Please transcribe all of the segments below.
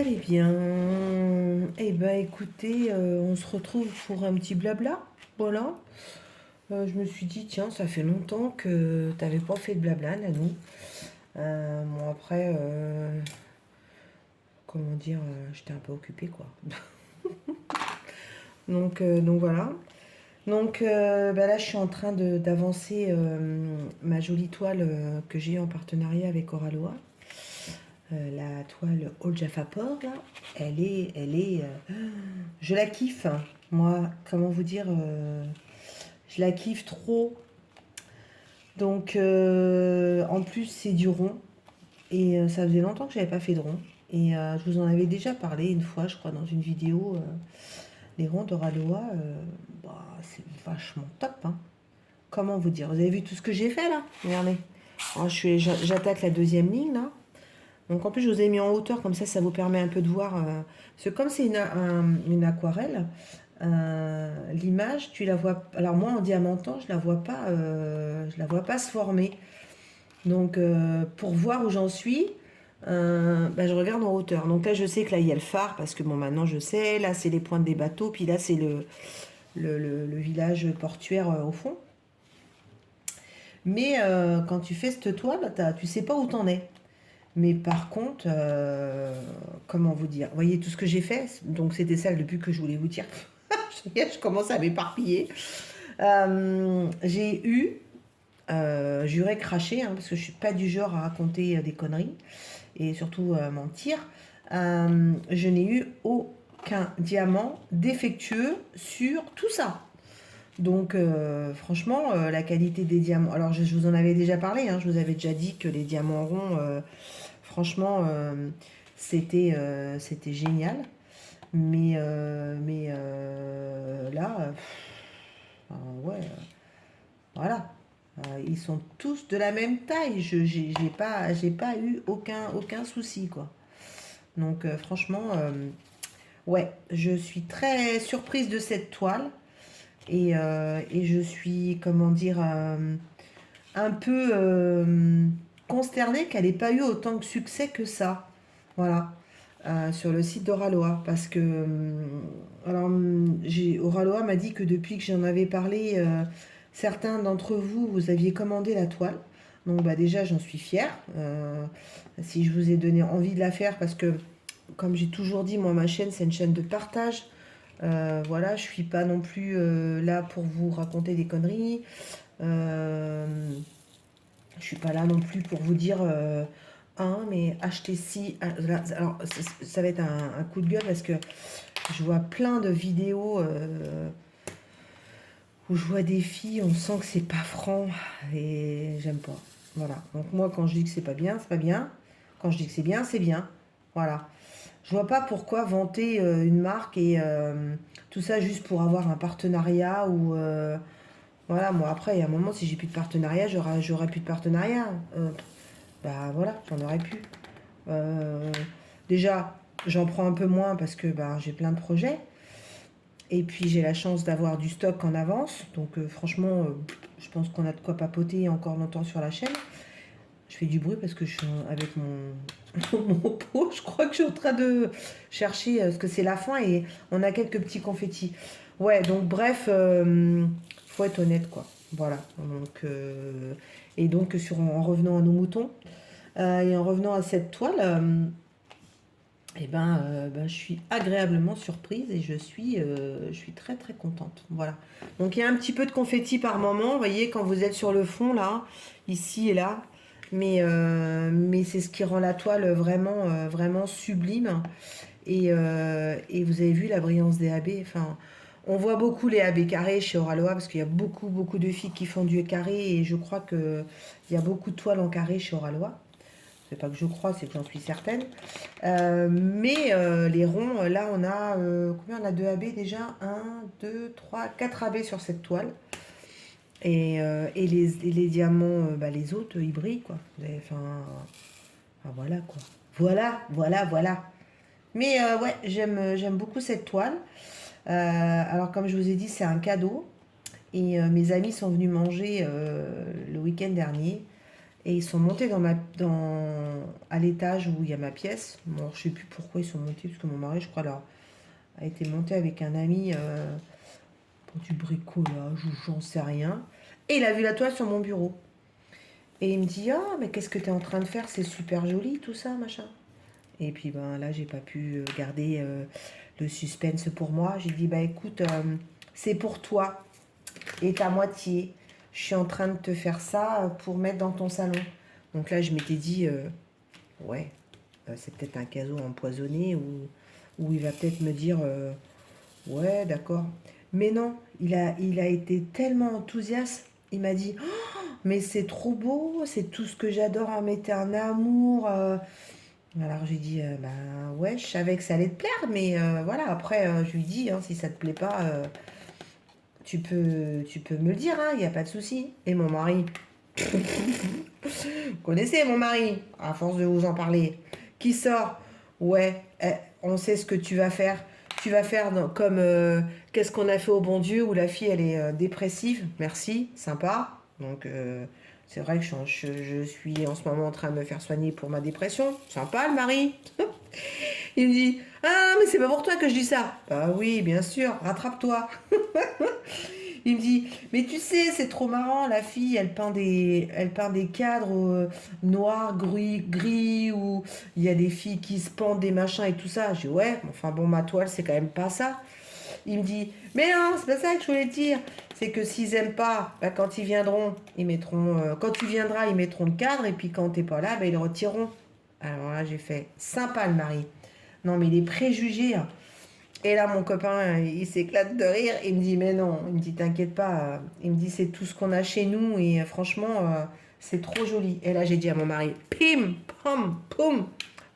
allez bien. Eh ben écoutez, on se retrouve pour un petit blabla. Voilà. Je me suis dit, tiens, ça fait longtemps que t'avais pas fait de blabla, Nanou. Bon après, comment dire, j'étais un peu occupée quoi. Donc voilà. Donc bah là, je suis en train d'avancer ma jolie toile que j'ai en partenariat avec Oraloa. La toile Old Jaffa Port, là, je la kiffe, hein. Moi, comment vous dire, je la kiffe trop. Donc, en plus, c'est du rond. Et ça faisait longtemps que j'avais pas fait de rond. Et je vous en avais déjà parlé une fois, je crois, dans une vidéo. Les ronds d'Oraloa, bah, c'est vachement top, hein. Comment vous dire? Vous avez vu tout ce que j'ai fait, là? Regardez. Alors, j'attaque la deuxième ligne, là. Donc en plus, je vous ai mis en hauteur, comme ça vous permet un peu de voir. Parce que comme c'est une aquarelle, l'image, tu la vois. Alors moi, en diamantant, je la vois pas se former. Donc pour voir où j'en suis, bah, je regarde en hauteur. Donc là, je sais que là, il y a le phare, parce que bon, maintenant je sais. Là, c'est les pointes des bateaux, puis là, c'est le village portuaire au fond. Mais quand tu fais cette toile, tu sais pas où t'en es. Mais par contre, comment vous dire? Vous voyez tout ce que j'ai fait? Donc c'était ça le but que je voulais vous dire. Je commence à m'éparpiller. J'ai eu, j'aurais craché, hein, parce que je suis pas du genre à raconter des conneries et surtout mentir. Je n'ai eu aucun diamant défectueux sur tout ça. Donc franchement, la qualité des diamants. Alors je vous en avais déjà parlé, hein, je vous avais déjà dit que les diamants ronds, franchement, c'était génial. Mais là, ouais, voilà. Ils sont tous de la même taille. J'ai pas eu aucun souci, quoi. Donc franchement, ouais, je suis très surprise de cette toile. Et je suis, comment dire, un peu consternée qu'elle n'ait pas eu autant de succès que ça. Voilà. Sur le site d'Oraloa. Parce que. Alors, Oraloa m'a dit que depuis que j'en avais parlé, certains d'entre vous, vous aviez commandé la toile. Donc, bah, déjà, j'en suis fière. Si je vous ai donné envie de la faire, parce que, comme j'ai toujours dit, moi, ma chaîne, c'est une chaîne de partage. Voilà, je suis pas non plus là pour vous raconter des conneries. Euh, je suis pas là non plus pour vous dire hein, mais achetez ci. Alors, ça va être un coup de gueule parce que je vois plein de vidéos où je vois des filles, on sent que c'est pas franc et j'aime pas. Voilà. Donc moi, quand je dis que c'est pas bien, c'est pas bien. Quand je dis que c'est bien, c'est bien. Voilà. Je vois pas pourquoi vanter une marque et tout ça juste pour avoir un partenariat ou voilà. Moi après, il y a un moment, si j'ai plus de partenariat, j'aurais plus de partenariat. Bah voilà, j'en aurais plus. Euh, Déjà, j'en prends un peu moins parce que bah, j'ai plein de projets. Et puis j'ai la chance d'avoir du stock en avance. Donc franchement, je pense qu'on a de quoi papoter encore longtemps sur la chaîne. Je fais du bruit parce que je suis avec mon pot. Je crois que je suis en train de chercher ce que c'est la fin et on a quelques petits confettis. Ouais, donc bref, faut être honnête quoi. Voilà. Donc, et donc en revenant à nos moutons et en revenant à cette toile, eh ben, je suis agréablement surprise et je suis très très contente. Voilà. Donc il y a un petit peu de confetti par moment, vous voyez, quand vous êtes sur le fond là, ici et là. Mais c'est ce qui rend la toile vraiment, vraiment sublime. Et vous avez vu la brillance des AB. Enfin, on voit beaucoup les AB carrés chez Oraloa parce qu'il y a beaucoup, beaucoup de filles qui font du carré et je crois qu'il y a beaucoup de toiles en carré chez Oraloa. C'est pas que je crois, c'est que j'en suis certaine. Mais les ronds, là on a combien on a de AB déjà? Un, 2, 3, 4 AB sur cette toile. Et les diamants, bah, les autres, ils brillent quoi. Enfin, voilà quoi. Voilà. Mais ouais, j'aime beaucoup cette toile. Alors comme je vous ai dit, c'est un cadeau. Et mes amis sont venus manger le week-end dernier. Et ils sont montés à l'étage où il y a ma pièce. Bon, je sais plus pourquoi ils sont montés, parce que mon mari, je crois, là, a été monté avec un ami pour du bricolage ou j'en sais rien. Et il a vu la toile sur mon bureau. Et il me dit, ah, mais qu'est-ce que tu es en train de faire? C'est super joli, tout ça, machin. Et puis ben là, j'ai pas pu garder le suspense pour moi. J'ai dit, bah écoute, c'est pour toi et ta moitié. Je suis en train de te faire ça pour mettre dans ton salon. Donc là, je m'étais dit, ouais, c'est peut-être un cadeau empoisonné ou il va peut-être me dire, ouais, d'accord. Mais non, il a été tellement enthousiaste. Il m'a dit, oh, mais c'est trop beau, c'est tout ce que j'adore en mettre un amour. Alors j'ai dit, bah ouais, je savais que ça allait te plaire, mais voilà, après, je lui dis, hein, si ça te plaît pas, tu peux me le dire, il n'y a pas de souci. Et mon mari, vous connaissez mon mari, à force de vous en parler, qui sort, ouais, on sait ce que tu vas faire. Tu vas faire comme qu'est-ce qu'on a fait au bon Dieu où la fille elle est dépressive. Merci, sympa. Donc c'est vrai que je suis en ce moment en train de me faire soigner pour ma dépression. Sympa le mari. Il me dit ah mais c'est pas pour toi que je dis ça. Bah oui bien sûr, rattrape-toi. Il me dit, mais tu sais, c'est trop marrant, la fille, elle peint des cadres noirs, gris, où il y a des filles qui se pendent des machins et tout ça. Je dis, ouais, enfin bon, ma toile, c'est quand même pas ça. Il me dit, mais non, c'est pas ça que je voulais te dire. C'est que s'ils aiment pas, bah, quand ils viendront, ils mettront, quand tu viendras, ils mettront le cadre, et puis quand t'es pas là, bah, ils le retireront. Alors là, j'ai fait, sympa le mari. Non, mais les préjugés, hein. Et là, mon copain, il s'éclate de rire. Il me dit, mais non, il me dit, t'inquiète pas. Il me dit, c'est tout ce qu'on a chez nous et franchement, c'est trop joli. Et là, j'ai dit à mon mari, pim, pam, poum,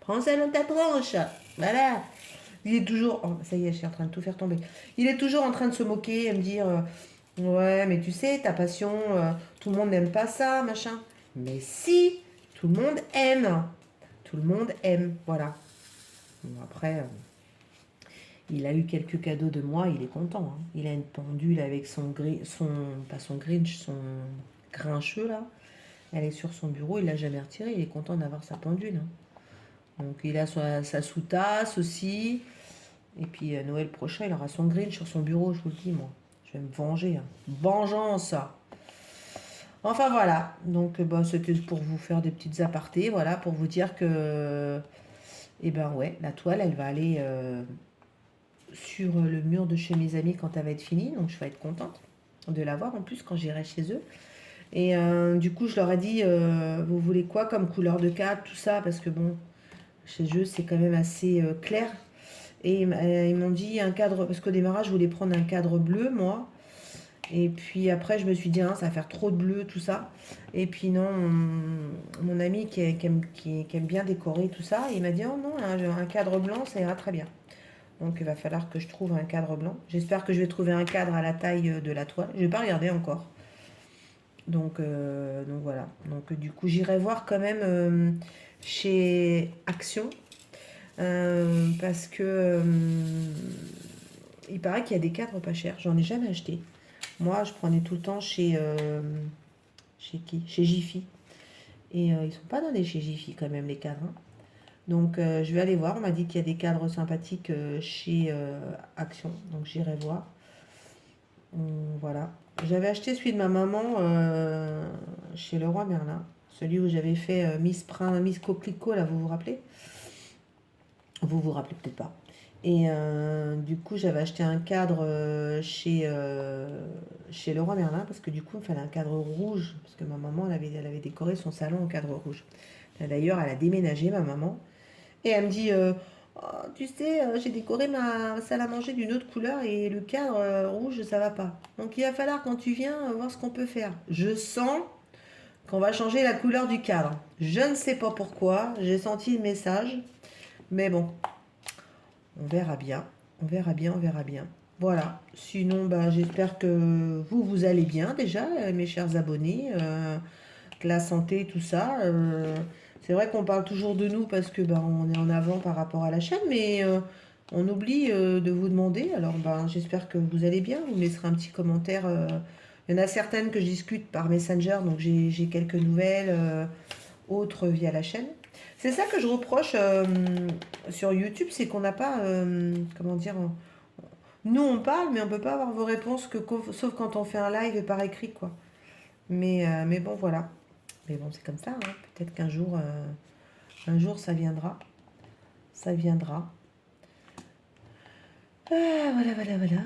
prends ça dans ta tranche. Voilà. Il est toujours, oh, ça y est, je suis en train de tout faire tomber. Il est toujours en train de se moquer et me dire, ouais, mais tu sais, ta passion, tout le monde n'aime pas ça, machin. Mais si, tout le monde aime. Tout le monde aime, voilà. Bon, après. Il a eu quelques cadeaux de moi, il est content, hein. Il a une pendule avec pas son Grinch, son grincheux là. Elle est sur son bureau, il l'a jamais retirée, il est content d'avoir sa pendule, hein. Donc il a sa sous-tasse aussi. Et puis Noël prochain, il aura son Grinch sur son bureau, je vous le dis moi. Je vais me venger, hein. Vengeance. Enfin voilà, donc bah, c'était pour vous faire des petites apartés, voilà, pour vous dire que, eh ben ouais, la toile, elle va aller sur le mur de chez mes amis quand elle va être finie. Donc je vais être contente de la voir en plus quand j'irai chez eux. Et du coup, je leur ai dit, vous voulez quoi comme couleur de cadre, tout ça, parce que bon, chez eux, c'est quand même assez clair. Et ils m'ont dit un cadre, parce qu'au démarrage, je voulais prendre un cadre bleu, moi. Et puis après, je me suis dit, hein, ça va faire trop de bleu, tout ça. Et puis non, mon ami qui aime bien décorer tout ça, il m'a dit, oh non, un cadre blanc, ça ira très bien. Donc il va falloir que je trouve un cadre blanc. J'espère que je vais trouver un cadre à la taille de la toile. Je vais pas regarder encore. Donc voilà. Donc du coup j'irai voir quand même chez Action. Parce que il paraît qu'il y a des cadres pas chers. J'en ai jamais acheté. Moi je prenais tout le temps chez qui? Chez Jiffy. Et ils sont pas donnés chez Jiffy quand même les cadres, hein. Donc je vais aller voir. On m'a dit qu'il y a des cadres sympathiques chez Action. Donc j'irai voir. Voilà. J'avais acheté celui de ma maman chez Leroy Merlin. Celui où j'avais fait Miss Coquelicot, là, vous vous rappelez? Vous vous rappelez peut-être pas. Et du coup, j'avais acheté un cadre chez Leroy Merlin parce que du coup, il me fallait un cadre rouge. Parce que ma maman, elle avait décoré son salon en cadre rouge. D'ailleurs, elle a déménagé, ma maman. Et elle me dit, oh, tu sais, j'ai décoré ma salle à manger d'une autre couleur et le cadre rouge, ça va pas. Donc il va falloir quand tu viens voir ce qu'on peut faire. Je sens qu'on va changer la couleur du cadre. Je ne sais pas pourquoi, j'ai senti le message. Mais bon, on verra bien. On verra bien, on verra bien. Voilà. Sinon, bah, j'espère que vous allez bien déjà, mes chers abonnés. Que la santé, tout ça. C'est vrai qu'on parle toujours de nous parce que ben, on est en avant par rapport à la chaîne, mais on oublie de vous demander. Alors ben, j'espère que vous allez bien. Vous me laisserez un petit commentaire Il y en a certaines que je discute par Messenger, donc j'ai quelques nouvelles, autres via la chaîne. C'est ça que je reproche sur YouTube, c'est qu'on n'a pas, comment dire, nous on parle, mais on peut pas avoir vos réponses sauf quand on fait un live par écrit, quoi. Mais bon, voilà. Mais bon, c'est comme ça, hein. Peut-être qu'un jour, un jour, ça viendra. Ça viendra. Ah, voilà, voilà, voilà.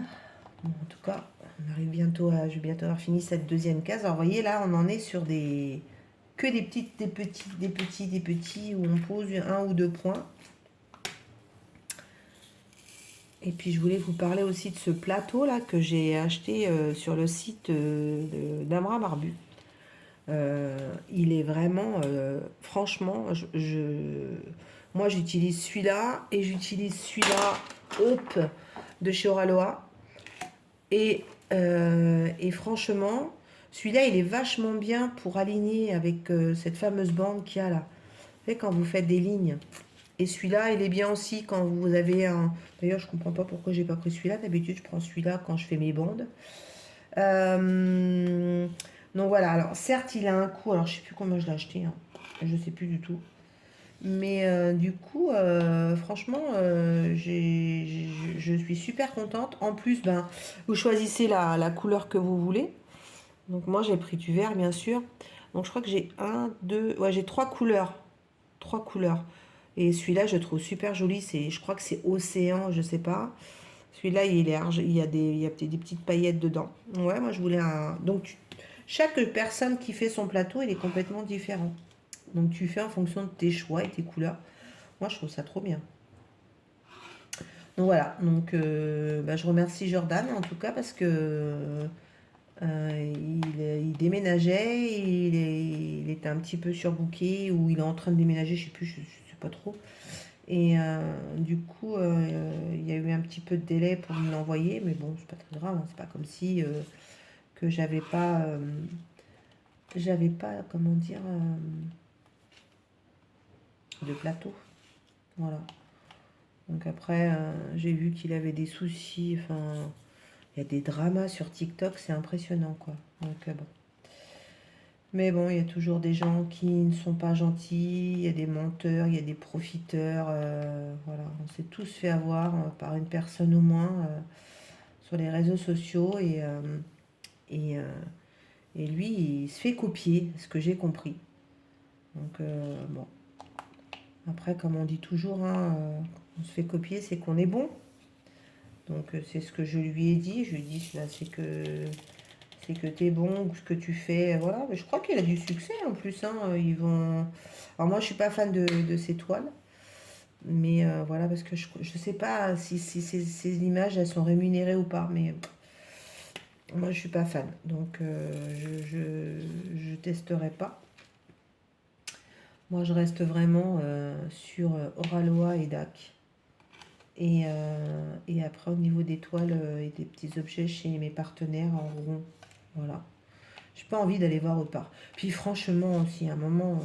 Bon, en tout cas, on arrive bientôt à, je vais bientôt avoir fini cette deuxième case. Alors, vous voyez, là, on en est sur que des petites, des petits, où on pose un ou deux points. Et puis, je voulais vous parler aussi de ce plateau, là, que j'ai acheté sur le site d'Amra Barbu. Il est vraiment, franchement, moi j'utilise celui-là et j'utilise celui-là, hop, de chez Oraloa. Et franchement, celui-là il est vachement bien pour aligner avec cette fameuse bande qu'il y a là. Vous savez, quand vous faites des lignes. Et celui-là, il est bien aussi quand vous avez un. D'ailleurs, je comprends pas pourquoi j'ai pas pris celui-là. D'habitude, je prends celui-là quand je fais mes bandes. Euh, donc voilà, alors certes il a un coût, alors je sais plus combien je l'ai acheté, hein. Je sais plus du tout. Mais du coup, franchement, je suis super contente. En plus, ben, vous choisissez la couleur que vous voulez. Donc moi j'ai pris du vert bien sûr. Donc je crois que j'ai ouais, j'ai trois couleurs. Trois couleurs. Et celui-là je trouve super joli. Je crois que c'est océan, je sais pas. Celui-là, il est large, il y a des petites paillettes dedans. Ouais, moi je voulais un. Donc, chaque personne qui fait son plateau, il est complètement différent. Donc, tu fais en fonction de tes choix et tes couleurs. Moi, je trouve ça trop bien. Donc, voilà. Donc, bah, je remercie Jordan en tout cas parce que il déménageait, il était un petit peu surbooké ou il est en train de déménager, je sais plus, je sais pas trop. Et du coup, il y a eu un petit peu de délai pour me l'envoyer, mais bon, c'est pas très grave, hein. C'est pas comme si que j'avais pas, comment dire, de plateau. Voilà. Donc après, j'ai vu qu'il avait des soucis. Enfin, il y a des dramas sur TikTok, c'est impressionnant, quoi. Donc bon. Mais bon, il y a toujours des gens qui ne sont pas gentils, il y a des menteurs, il y a des profiteurs. Voilà, on s'est tous fait avoir par une personne au moins sur les réseaux sociaux et, euh, et lui, il se fait copier, ce que j'ai compris. Donc bon, après, comme on dit toujours, hein, on se fait copier, c'est qu'on est bon. Donc c'est ce que je lui ai dit. Je lui ai dit, là, c'est que t'es bon, ou ce que tu fais, voilà. Mais je crois qu'il a du succès en plus, hein. Ils vont. Alors moi, je suis pas fan de ces toiles, mais voilà, parce que je sais pas si ces images elles sont rémunérées ou pas, mais moi je suis pas fan, donc je testerai pas. Moi, je reste vraiment sur Oraloa et DAC. Et après, au niveau des toiles et des petits objets chez mes partenaires en rond. Voilà. J'ai pas envie d'aller voir autre part. Puis franchement aussi, à un moment,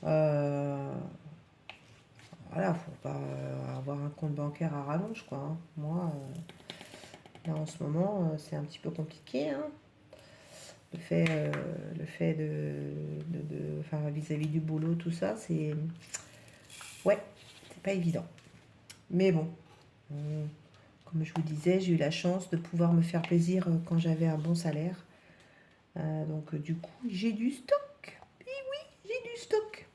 voilà, faut pas avoir un compte bancaire à rallonge, quoi, hein. Moi, là en ce moment, c'est un petit peu compliqué, hein. Le fait enfin, vis-à-vis du boulot, tout ça, ouais, c'est pas évident. Mais bon, comme je vous disais, j'ai eu la chance de pouvoir me faire plaisir quand j'avais un bon salaire. Donc du coup, j'ai du stock. Et oui, j'ai du stock.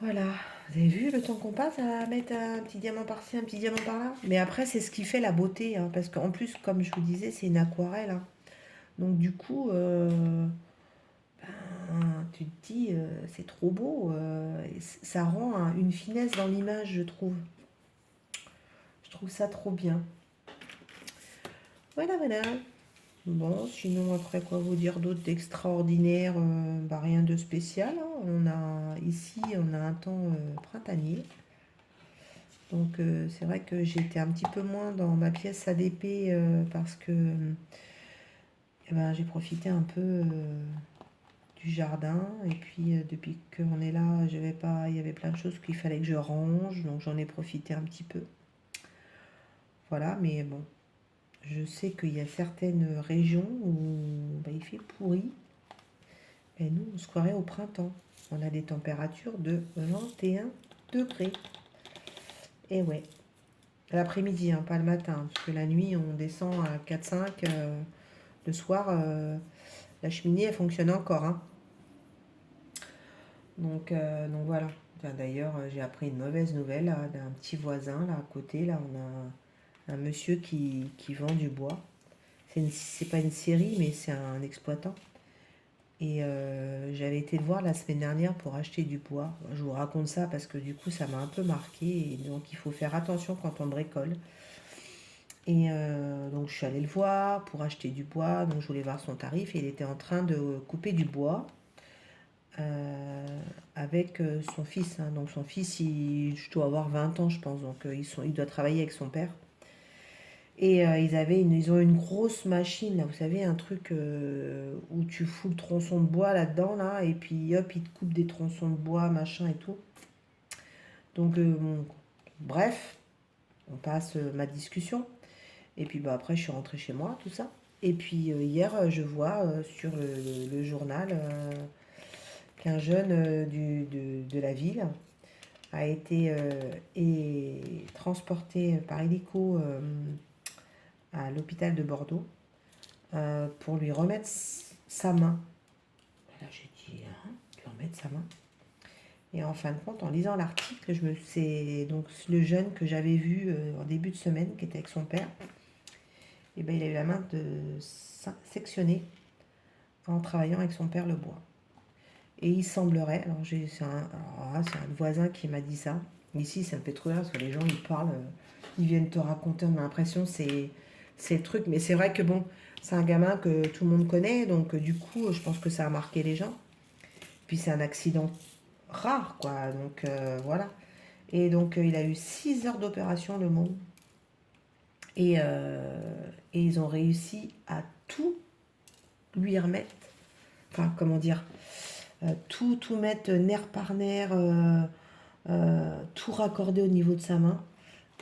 Voilà. Vous avez vu le temps qu'on passe à mettre un petit diamant par-ci, un petit diamant par-là. Mais après, c'est ce qui fait la beauté, hein, parce qu'en plus, comme je vous disais, c'est une aquarelle, hein. Donc du coup, tu te dis, c'est trop beau. Ça rend une finesse dans l'image, je trouve. Je trouve ça trop bien. Voilà, voilà. Bon, sinon, après, quoi vous dire d'autre d'extraordinaire? Bah, rien de spécial, hein. Ici, on a un temps printanier. Donc, c'est vrai que j'étais un petit peu moins dans ma pièce ADP parce que eh ben, j'ai profité un peu du jardin. Et puis, depuis qu'on est là, il y avait plein de choses qu'il fallait que je range. Donc, j'en ai profité un petit peu. Voilà, mais bon. je sais qu'il y a certaines régions où bah, il fait pourri. Et nous, on se croirait au printemps. On a des températures de 21 degrés. Et ouais, l'après-midi, hein, pas le matin, hein, parce que la nuit, on descend à 4-5. Le soir, la cheminée, elle fonctionne encore, hein. Donc voilà. Enfin, d'ailleurs, j'ai appris une mauvaise nouvelle là, d'un petit voisin là à côté. Là, on a un monsieur qui vend du bois. C'est pas une série, mais c'est un exploitant. Et j'avais été le voir la semaine dernière pour acheter du bois. Je vous raconte ça parce que du coup, ça m'a un peu marqué. Et donc, il faut faire attention quand on bricole. Et donc, je suis allée le voir pour acheter du bois. Donc, je voulais voir son tarif. Et il était en train de couper du bois avec son fils, hein. Donc, son fils, je dois avoir 20 ans, je pense. Donc, il doit travailler avec son père. Et ils ont une grosse machine, là, vous savez, un truc où tu fous le tronçon de bois là-dedans, là, et puis hop, ils te coupent des tronçons de bois, machin et tout. Donc, bon, bref, on passe ma discussion. Et puis bah, après, je suis rentrée chez moi, tout ça. Et puis hier, je vois sur le journal qu'un jeune de la ville a été transporté par hélico à l'hôpital de Bordeaux pour lui remettre sa main. Là, j'ai dit, hein, lui remettre sa main. Et en fin de compte, en lisant l'article, c'est donc le jeune que j'avais vu en début de semaine, qui était avec son père, et ben, il a eu la main sectionnée en travaillant avec son père le bois. Et il semblerait, c'est un voisin qui m'a dit ça. Ici, ça me fait trop rire parce que les gens, ils parlent, ils viennent te raconter, on a l'impression c'est le truc. Mais c'est vrai que bon, c'est un gamin que tout le monde connaît, donc du coup, je pense que ça a marqué les gens. Puis c'est un accident rare, quoi. Donc voilà. Et donc il a eu 6 heures d'opération, le môme. Et, euh, et ils ont réussi à tout lui remettre. Enfin, comment dire, tout mettre nerf par nerf, tout raccorder au niveau de sa main.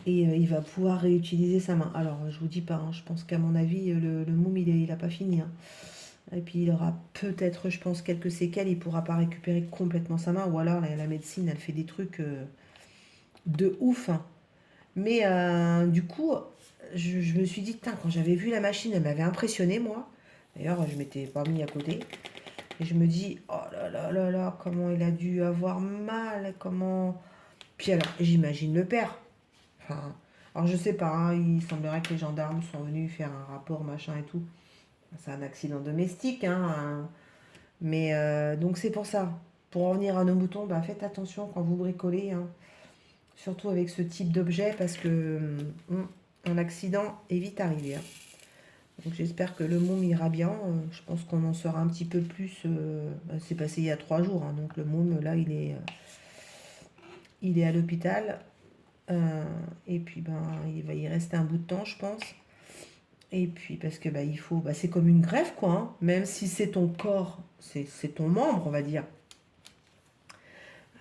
Et il va pouvoir réutiliser sa main. Alors, je vous dis pas, hein, je pense qu'à mon avis, le môme, il a pas fini, hein. Et puis, il aura peut-être, je pense, quelques séquelles. Il pourra pas récupérer complètement sa main. Ou alors, la médecine, elle fait des trucs de ouf, hein. Mais du coup, je me suis dit, quand j'avais vu la machine, elle m'avait impressionné, moi. D'ailleurs, je m'étais pas mis à côté. Et je me dis, oh là là là là, comment il a dû avoir mal, comment... Puis alors, j'imagine le père. Enfin, alors je sais pas, hein, il semblerait que les gendarmes sont venus faire un rapport, machin et tout. C'est un accident domestique, hein. Mais donc c'est pour ça. Pour en revenir à nos moutons, bah, faites attention quand vous bricolez, hein. Surtout avec ce type d'objet, parce que un accident est vite arrivé, hein. Donc j'espère que le môme ira bien. Je pense qu'on en saura un petit peu plus. C'est passé il y a 3 jours, hein. Donc le môme, là, il est à l'hôpital. Et puis ben, il va y rester un bout de temps, je pense. Et puis parce que bah, il faut, bah, c'est comme une greffe, quoi, hein. Même si c'est ton corps, c'est ton membre, on va dire.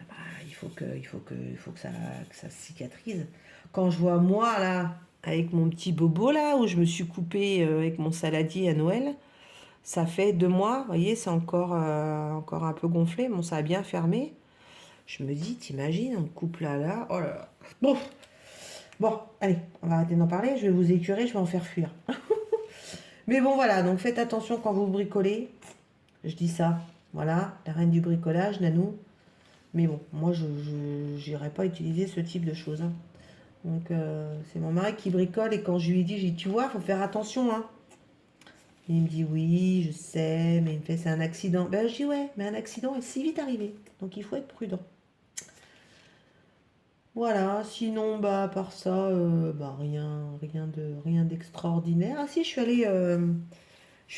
Bah, il faut que ça cicatrise. Quand je vois moi là, avec mon petit bobo là, où je me suis coupée avec mon saladier à Noël, ça fait 2 mois, vous voyez, c'est encore un peu gonflé, bon, ça a bien fermé. Je me dis, t'imagines, on coupe là, oh là là. Bon, bon, allez, on va arrêter d'en parler, je vais vous écurer, je vais en faire fuir. Mais bon, voilà, donc faites attention quand vous bricolez. Je dis ça, voilà, la reine du bricolage, Nanou. Mais bon, moi, je n'irai pas utiliser ce type de choses, hein. Donc, c'est mon mari qui bricole et quand je lui ai dit, j'ai dit, tu vois, faut faire attention, hein. Et il me dit, oui, je sais, mais il me fait, c'est un accident. Ben, je dis, ouais, mais un accident est si vite arrivé. Donc, il faut être prudent. Voilà, sinon, bah, à part ça, bah, rien d'extraordinaire. Ah si, je suis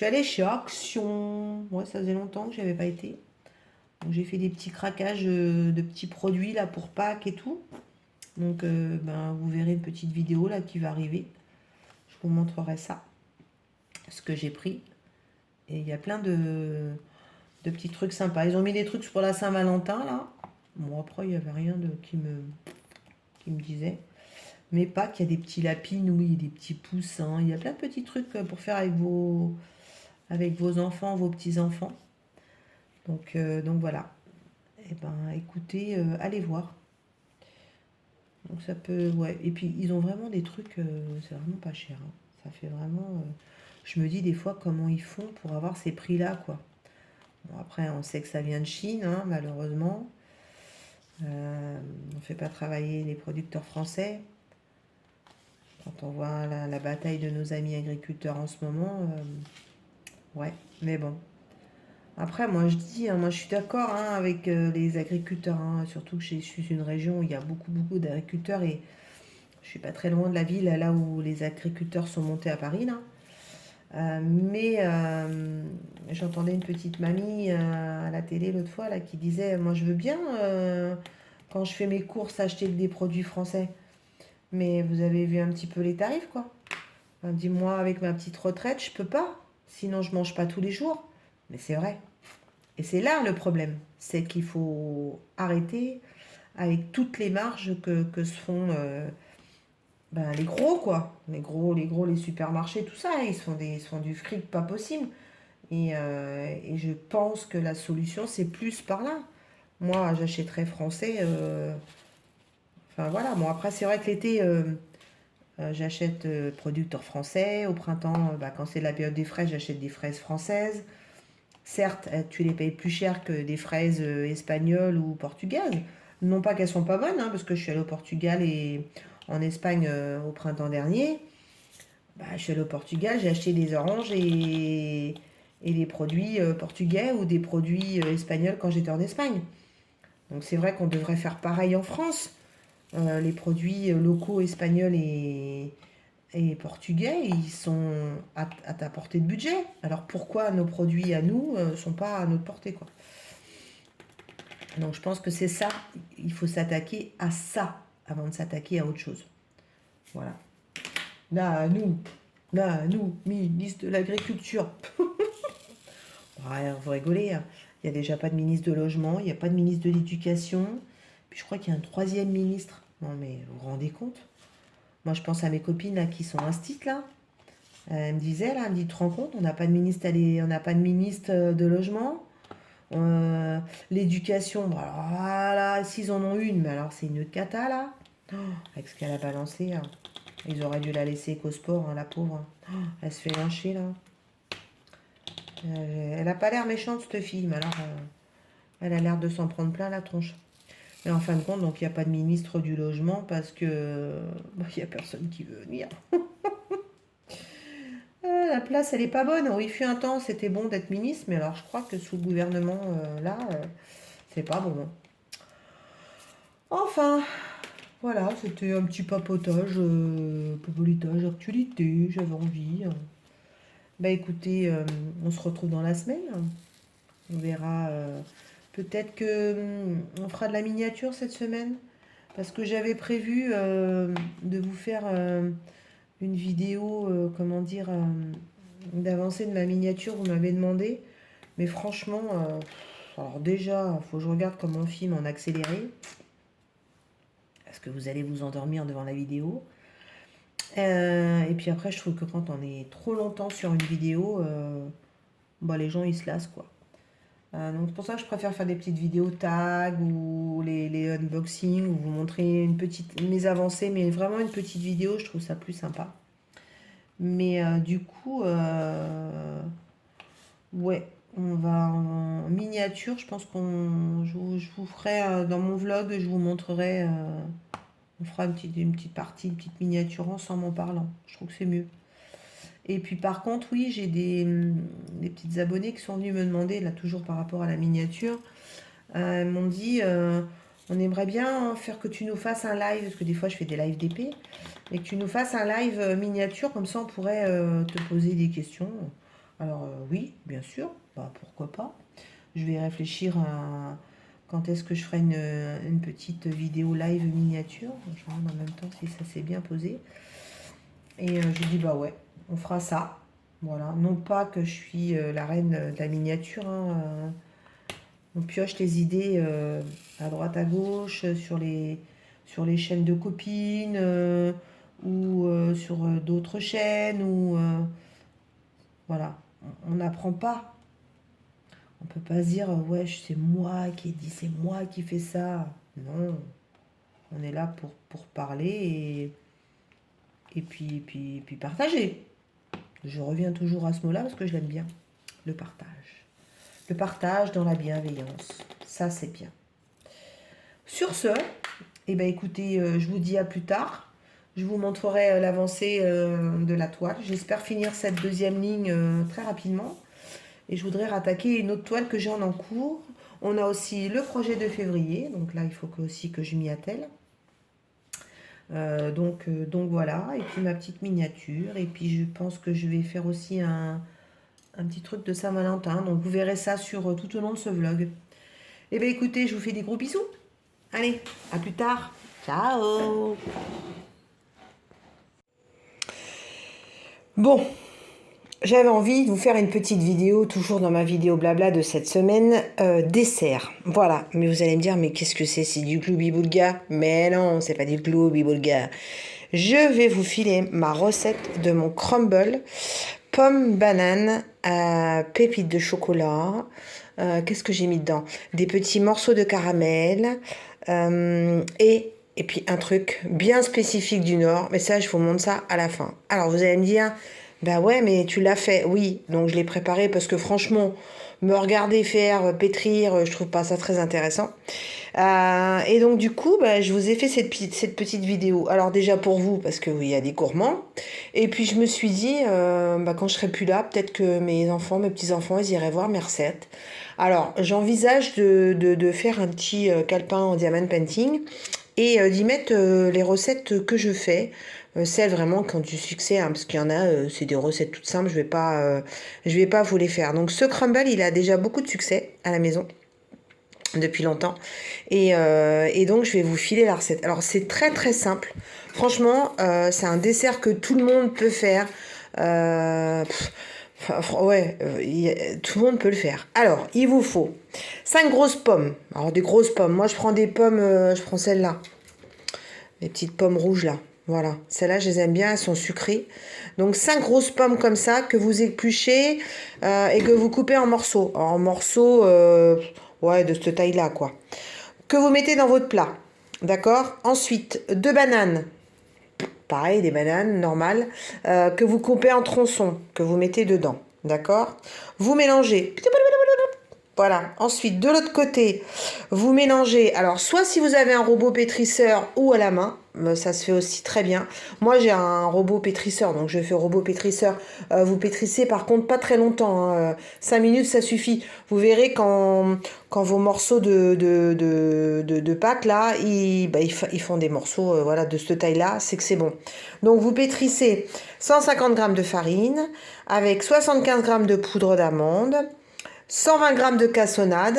allée chez Action. Ouais, ça faisait longtemps que j'avais pas été. Donc j'ai fait des petits craquages de petits produits là pour Pâques et tout. Donc ben, vous verrez une petite vidéo là qui va arriver. Je vous montrerai ça, ce que j'ai pris. Et il y a plein de petits trucs sympas. Ils ont mis des trucs pour la Saint-Valentin là. Bon après il n'y avait rien qui me disait. Mais pas qu'il y a des petits lapines, oui, des petits poussins. Il y a plein de petits trucs pour faire avec vos enfants, vos petits-enfants. Donc voilà. Eh ben, écoutez, allez voir. Donc ça peut, ouais. Et puis ils ont vraiment des trucs, c'est vraiment pas cher, hein. Ça fait vraiment. Je me dis des fois comment ils font pour avoir ces prix-là, quoi. Bon, après, on sait que ça vient de Chine, hein, malheureusement. On ne fait pas travailler les producteurs français. Quand on voit la bataille de nos amis agriculteurs en ce moment, ouais, mais bon. Après, moi je dis, hein, moi je suis d'accord, hein, avec les agriculteurs, hein, surtout que je suis une région où il y a beaucoup d'agriculteurs et je suis pas très loin de la ville, là où les agriculteurs sont montés à Paris, là. Mais j'entendais une petite mamie à la télé l'autre fois là, qui disait, moi je veux bien, quand je fais mes courses, acheter des produits français. Mais vous avez vu un petit peu les tarifs, quoi. Enfin, dis-moi, avec ma petite retraite, je peux pas. Sinon, je mange pas tous les jours. Mais c'est vrai. Et c'est là le problème. C'est qu'il faut arrêter avec toutes les marges que se font ben, les gros, quoi. Les supermarchés, tout ça. Ils se font du fric pas possible. Et je pense que la solution, c'est plus par là. Moi, j'achèterais français. Enfin, voilà. Bon, après, c'est vrai que l'été, j'achète producteurs français. Au printemps, bah, quand c'est la période des fraises, j'achète des fraises françaises. Certes, tu les payes plus cher que des fraises espagnoles ou portugaises. Non pas qu'elles sont pas bonnes, hein, parce que je suis allée au Portugal et en Espagne au printemps dernier. Bah, je suis allée au Portugal, j'ai acheté des oranges et des produits portugais ou des produits espagnols quand j'étais en Espagne. Donc c'est vrai qu'on devrait faire pareil en France. Les produits locaux espagnols et portugais, ils sont à ta portée de budget. Alors pourquoi nos produits à nous ne sont pas à notre portée, quoi. Donc je pense que c'est ça, il faut s'attaquer à ça avant de s'attaquer à autre chose. Voilà. Là, nous, ministre de l'Agriculture. Ouais, vous rigolez, hein. Il n'y a déjà pas de ministre de logement, il n'y a pas de ministre de l'éducation. Puis je crois qu'il y a un troisième ministre. Non mais vous vous rendez compte? Moi je pense à mes copines là, qui sont instites là. Elle me disait là, elle me dit, tu te rends compte, on n'a pas de ministre, on n'a pas de ministre de logement. Euh, L'éducation, bon, alors voilà, s'ils en ont une, mais alors c'est une cata là. Oh, avec ce qu'elle a balancé, hein. Ils auraient dû la laisser qu'au sport, hein, la pauvre. Oh, elle se fait lyncher là. Elle a pas l'air méchante cette fille, mais alors elle a l'air de s'en prendre plein la tronche. Et en fin de compte, donc il n'y a pas de ministre du logement parce que bah, il n'y a personne qui veut venir. La place, elle est pas bonne. Oui, il fut un temps, c'était bon d'être ministre, mais alors je crois que sous le gouvernement là, c'est pas bon. Enfin, voilà, c'était un petit papotage, actualité, j'avais envie. Bah écoutez, on se retrouve dans la semaine. On verra. Peut-être que on fera de la miniature cette semaine. Parce que j'avais prévu de vous faire une vidéo, comment dire, d'avancée de ma miniature, vous m'avez demandé. Mais franchement, alors déjà, il faut que je regarde comment on filme en accéléré. Parce que vous allez vous endormir devant la vidéo. Et puis après, je trouve que quand on est trop longtemps sur une vidéo, bah, les gens ils se lassent, quoi. Donc c'est pour ça que je préfère faire des petites vidéos tags ou les unboxings ou vous montrer mes avancées, mais vraiment une petite vidéo, je trouve ça plus sympa. Mais du coup, ouais, on va en miniature. Je pense je vous ferai dans mon vlog, je vous montrerai. On fera une petite partie, une petite miniature ensemble en parlant. Je trouve que c'est mieux. Et puis par contre, oui, j'ai des petites abonnées qui sont venues me demander, là toujours par rapport à la miniature, elles m'ont dit, on aimerait bien faire que tu nous fasses un live, parce que des fois je fais des lives d'épée, et que tu nous fasses un live miniature, comme ça on pourrait te poser des questions. Alors oui, bien sûr, bah, pourquoi pas. Je vais réfléchir à quand est-ce que je ferai une petite vidéo live miniature. Je regarde en même temps si ça s'est bien posé. Et je dis bah ouais, on fera ça. Voilà, non pas que je suis la reine de la miniature, hein, on pioche les idées à droite à gauche sur sur les chaînes de copines ou sur d'autres chaînes ou voilà, on n'apprend pas. On peut pas se dire ouais c'est moi qui ai dit, c'est moi qui fais ça. Non, on est là pour parler et puis partager. Je reviens toujours à ce mot-là parce que je l'aime bien, le partage. Le partage dans la bienveillance, ça c'est bien. Sur ce, eh ben écoutez, je vous dis à plus tard. Je vous montrerai l'avancée de la toile. J'espère finir cette deuxième ligne très rapidement. Et je voudrais rattaquer une autre toile que j'ai en cours. On a aussi le projet de février. Donc là, il faut aussi que je m'y attelle. Donc voilà. Et puis ma petite miniature. Et puis je pense que je vais faire aussi un petit truc de Saint-Valentin. Donc vous verrez ça sur tout au long de ce vlog. Eh bien écoutez, je vous fais des gros bisous. Allez, à plus tard. Ciao. Bon, j'avais envie de vous faire une petite vidéo, toujours dans ma vidéo blabla de cette semaine, dessert. Voilà, mais vous allez me dire, mais qu'est-ce que c'est du gloubi-boulga? Mais non, c'est pas du gloubi-boulga. Je vais vous filer ma recette de mon crumble, pomme banane, pépites de chocolat. Qu'est-ce que j'ai mis dedans? Des petits morceaux de caramel et puis un truc bien spécifique du Nord, mais ça je vous montre ça à la fin. Alors vous allez me dire, bah ouais mais tu l'as fait, oui, donc je l'ai préparé parce que franchement, me regarder faire, pétrir, je trouve pas ça très intéressant. Et donc du coup, bah, je vous ai fait cette petite vidéo. Alors déjà pour vous, parce que oui, il y a des gourmands. Et puis je me suis dit, bah, quand je serai plus là, peut-être que mes enfants, mes petits-enfants, ils iraient voir mes recettes. Alors j'envisage de faire un petit calepin en diamond painting et d'y mettre les recettes que je fais. Celles vraiment qui ont du succès, hein, parce qu'il y en a, c'est des recettes toutes simples, je vais pas vous les faire. Donc ce crumble, il a déjà beaucoup de succès à la maison depuis longtemps et donc je vais vous filer la recette. Alors c'est très très simple, franchement c'est un dessert que tout le monde peut faire, ouais, tout le monde peut le faire. Alors il vous faut 5 grosses pommes, alors des grosses pommes, moi je prends des pommes, je prends celles-là, les petites pommes rouges là, voilà, celles-là je les aime bien, elles sont sucrées. Donc 5 grosses pommes comme ça que vous épluchez et que vous coupez en morceaux. En morceaux, ouais, de cette taille-là, quoi. Que vous mettez dans votre plat. D'accord? Ensuite, 2 bananes. Pareil, des bananes normales. Que vous coupez en tronçons, que vous mettez dedans. D'accord? Vous mélangez. Voilà. Ensuite, de l'autre côté, vous mélangez. Alors, soit si vous avez un robot pétrisseur ou à la main, ça se fait aussi très bien. Moi, j'ai un robot pétrisseur, donc je fais robot pétrisseur. Vous pétrissez, par contre, pas très longtemps. 5 minutes, ça suffit. Vous verrez quand vos morceaux de pâte, là, ils font des morceaux voilà, de cette taille-là, c'est que c'est bon. Donc, vous pétrissez 150 g de farine avec 75 g de poudre d'amande, 120 g de cassonade,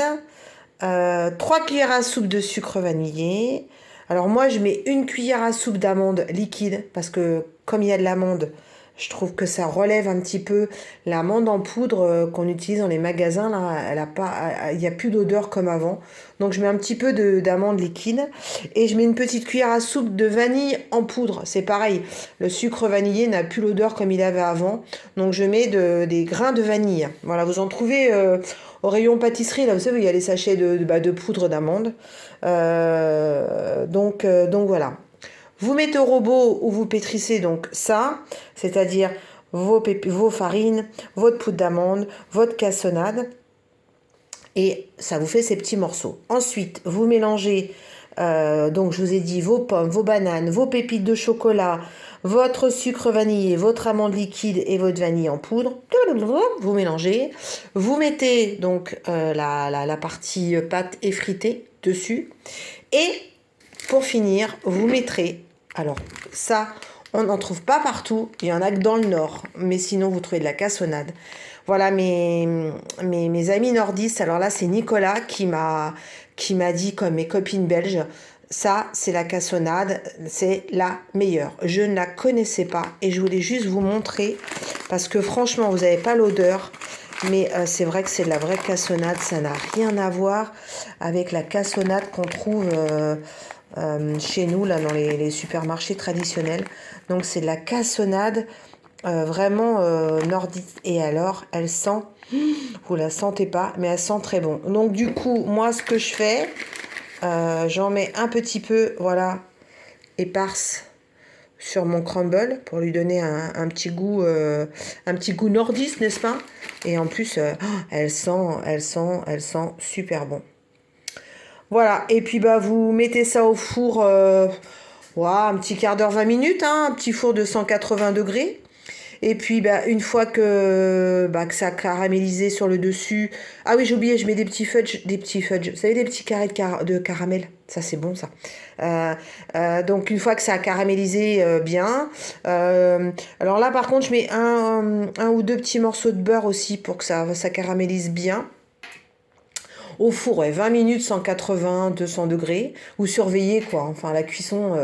3 cuillères à soupe de sucre vanillé. Alors moi, je mets une cuillère à soupe d'amande liquide parce que comme il y a de l'amande, je trouve que ça relève un petit peu l'amande en poudre qu'on utilise dans les magasins. Là, elle a pas, il n'y a plus d'odeur comme avant. Donc je mets un petit peu d'amande liquide et je mets une petite cuillère à soupe de vanille en poudre. C'est pareil, le sucre vanillé n'a plus l'odeur comme il avait avant. Donc je mets des grains de vanille. Voilà, vous en trouvez au rayon pâtisserie. Là, vous savez, il y a les sachets de poudre d'amande. Donc voilà. Vous mettez au robot où vous pétrissez donc ça, c'est-à-dire vos farines, votre poudre d'amande, votre cassonade, et ça vous fait ces petits morceaux. Ensuite, vous mélangez, donc je vous ai dit, vos pommes, vos bananes, vos pépites de chocolat, votre sucre vanillé, votre amande liquide et votre vanille en poudre. Vous mélangez. Vous mettez donc la partie pâte effritée dessus. Et pour finir, vous mettrez, alors ça, on n'en trouve pas partout, il y en a que dans le nord, mais sinon vous trouvez de la cassonade. Voilà mes amis nordistes, alors là c'est Nicolas qui m'a dit, comme mes copines belges, ça c'est la cassonade, c'est la meilleure. Je ne la connaissais pas et je voulais juste vous montrer, parce que franchement vous n'avez pas l'odeur, mais c'est vrai que c'est de la vraie cassonade, ça n'a rien à voir avec la cassonade qu'on trouve chez nous, là, dans les supermarchés traditionnels. Donc, c'est de la cassonade vraiment nordique. Et alors, elle sent, vous la sentez pas, mais elle sent très bon. Donc, du coup, moi, ce que je fais, j'en mets un petit peu, voilà, éparse sur mon crumble pour lui donner un petit goût nordiste, n'est-ce pas? Et en plus, elle sent super bon. Voilà, et puis bah vous mettez ça au four, un petit quart d'heure, 20 minutes, hein, un petit four de 180 degrés. Et puis bah, une fois que ça a caramélisé sur le dessus. Ah oui, j'ai oublié, je mets des petits fudges. Vous savez, des petits carrés de caramel. Ça, c'est bon, ça. Donc une fois que ça a caramélisé bien. Alors là, par contre, je mets un ou deux petits morceaux de beurre aussi pour que ça caramélise bien. Au four, ouais, 20 minutes, 180, 200 degrés. Ou surveiller, quoi. Enfin, la cuisson,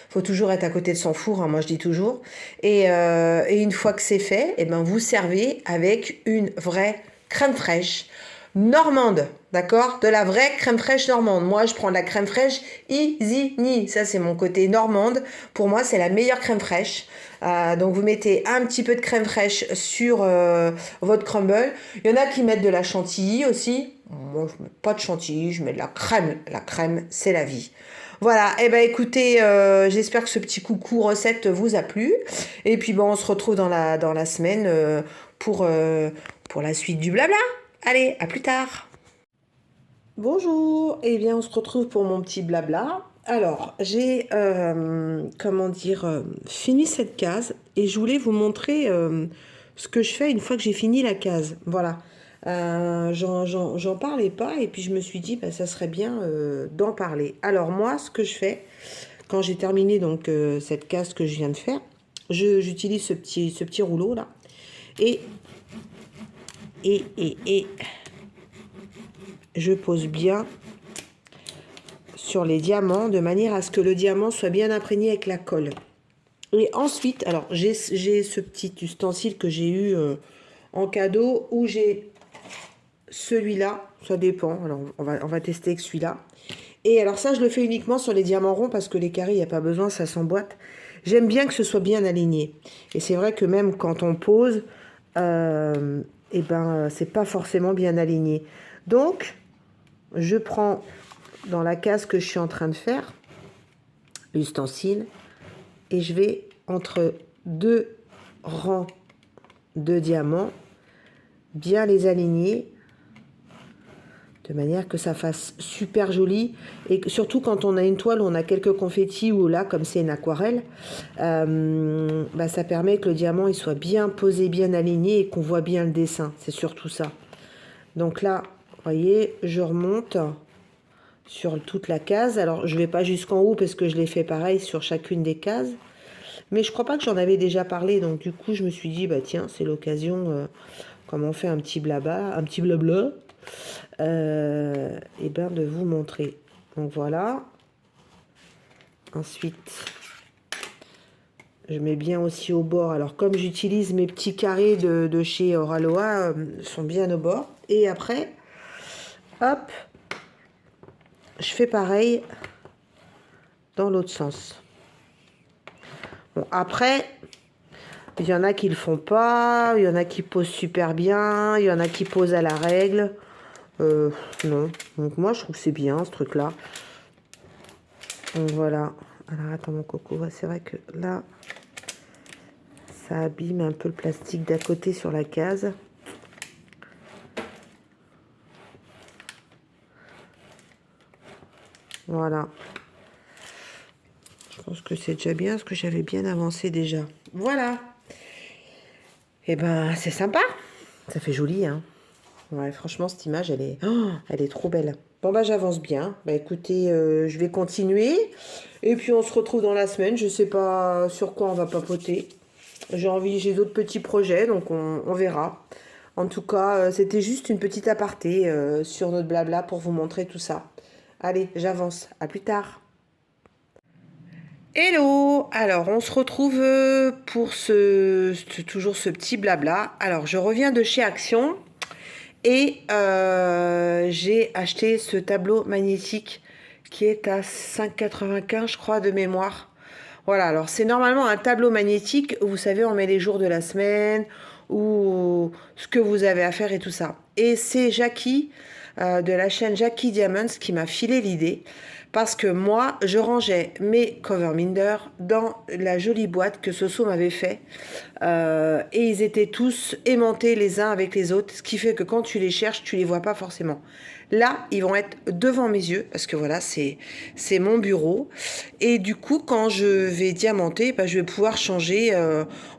faut toujours être à côté de son four, hein, moi je dis toujours. Et une fois que c'est fait, eh ben, vous servez avec une vraie crème fraîche normande, d'accord? De la vraie crème fraîche normande. Moi, je prends de la crème fraîche Isigny. Ça, c'est mon côté normande. Pour moi, c'est la meilleure crème fraîche. Donc, vous mettez un petit peu de crème fraîche sur votre crumble. Il y en a qui mettent de la chantilly aussi. Moi, je mets pas de chantilly, je mets de la crème. La crème, c'est la vie. Voilà, et ben écoutez, j'espère que ce petit coucou recette vous a plu. Et puis bon, on se retrouve dans la semaine pour la suite du blabla. Allez, à plus tard. Bonjour, eh bien on se retrouve pour mon petit blabla. Alors, j'ai, fini cette case et je voulais vous montrer ce que je fais une fois que j'ai fini la case. Voilà. J'en parlais pas et puis je me suis dit, bah, ça serait bien d'en parler. Alors moi, ce que je fais, quand j'ai terminé donc cette case que je viens de faire, j'utilise ce petit rouleau là et je pose bien sur les diamants de manière à ce que le diamant soit bien imprégné avec la colle. Et ensuite, alors j'ai ce petit ustensile que j'ai eu en cadeau où j'ai celui-là, ça dépend, alors on va tester avec celui-là. Et alors ça, je le fais uniquement sur les diamants ronds parce que les carrés, il n'y a pas besoin, ça s'emboîte. J'aime bien que ce soit bien aligné. Et c'est vrai que même quand on pose, c'est pas forcément bien aligné. Donc, je prends dans la case que je suis en train de faire, l'ustensile, et je vais entre deux rangs de diamants, bien les aligner, de manière que ça fasse super joli. Et surtout quand on a une toile où on a quelques confettis, ou là, comme c'est une aquarelle, ça permet que le diamant il soit bien posé, bien aligné et qu'on voit bien le dessin. C'est surtout ça. Donc là, vous voyez, je remonte sur toute la case. Alors, je ne vais pas jusqu'en haut parce que je l'ai fait pareil sur chacune des cases. Mais je crois pas que j'en avais déjà parlé. Donc, du coup, je me suis dit, bah tiens, c'est l'occasion, comme on fait un petit blabla, de vous montrer. Donc, voilà. Ensuite, je mets bien aussi au bord. Alors, comme j'utilise mes petits carrés de chez Oraloa, sont bien au bord. Et après, hop, je fais pareil dans l'autre sens. Bon, après, il y en a qui le font pas, il y en a qui posent super bien, il y en a qui posent à la règle. Non. Donc moi, je trouve que c'est bien, ce truc-là. Donc voilà. Alors, attends, mon coco. C'est vrai que là, ça abîme un peu le plastique d'à côté sur la case. Voilà. Je pense que c'est déjà bien, parce que j'avais bien avancé déjà. Voilà. Et ben, c'est sympa. Ça fait joli, hein. Ouais, franchement, cette image, elle est trop belle. Bon, bah, j'avance bien. Bah, écoutez, je vais continuer. Et puis, on se retrouve dans la semaine. Je sais pas sur quoi on va papoter. J'ai d'autres petits projets, donc on verra. En tout cas, c'était juste une petite aparté sur notre blabla pour vous montrer tout ça. Allez, j'avance. À plus tard. Hello! Alors, on se retrouve pour toujours ce petit blabla. Alors, je reviens de chez Action. Et j'ai acheté ce tableau magnétique qui est à 5,95 je crois de mémoire. Voilà, alors c'est normalement un tableau magnétique où vous savez on met les jours de la semaine ou ce que vous avez à faire et tout ça. Et c'est Jackie de la chaîne Jackie Diamonds qui m'a filé l'idée parce que moi je rangeais mes cover minder dans la jolie boîte que Soso m'avait fait et ils étaient tous aimantés les uns avec les autres, ce qui fait que quand tu les cherches tu les vois pas forcément. Là, ils vont être devant mes yeux parce que voilà, c'est mon bureau. Et du coup, quand je vais diamanter, bah, je vais pouvoir changer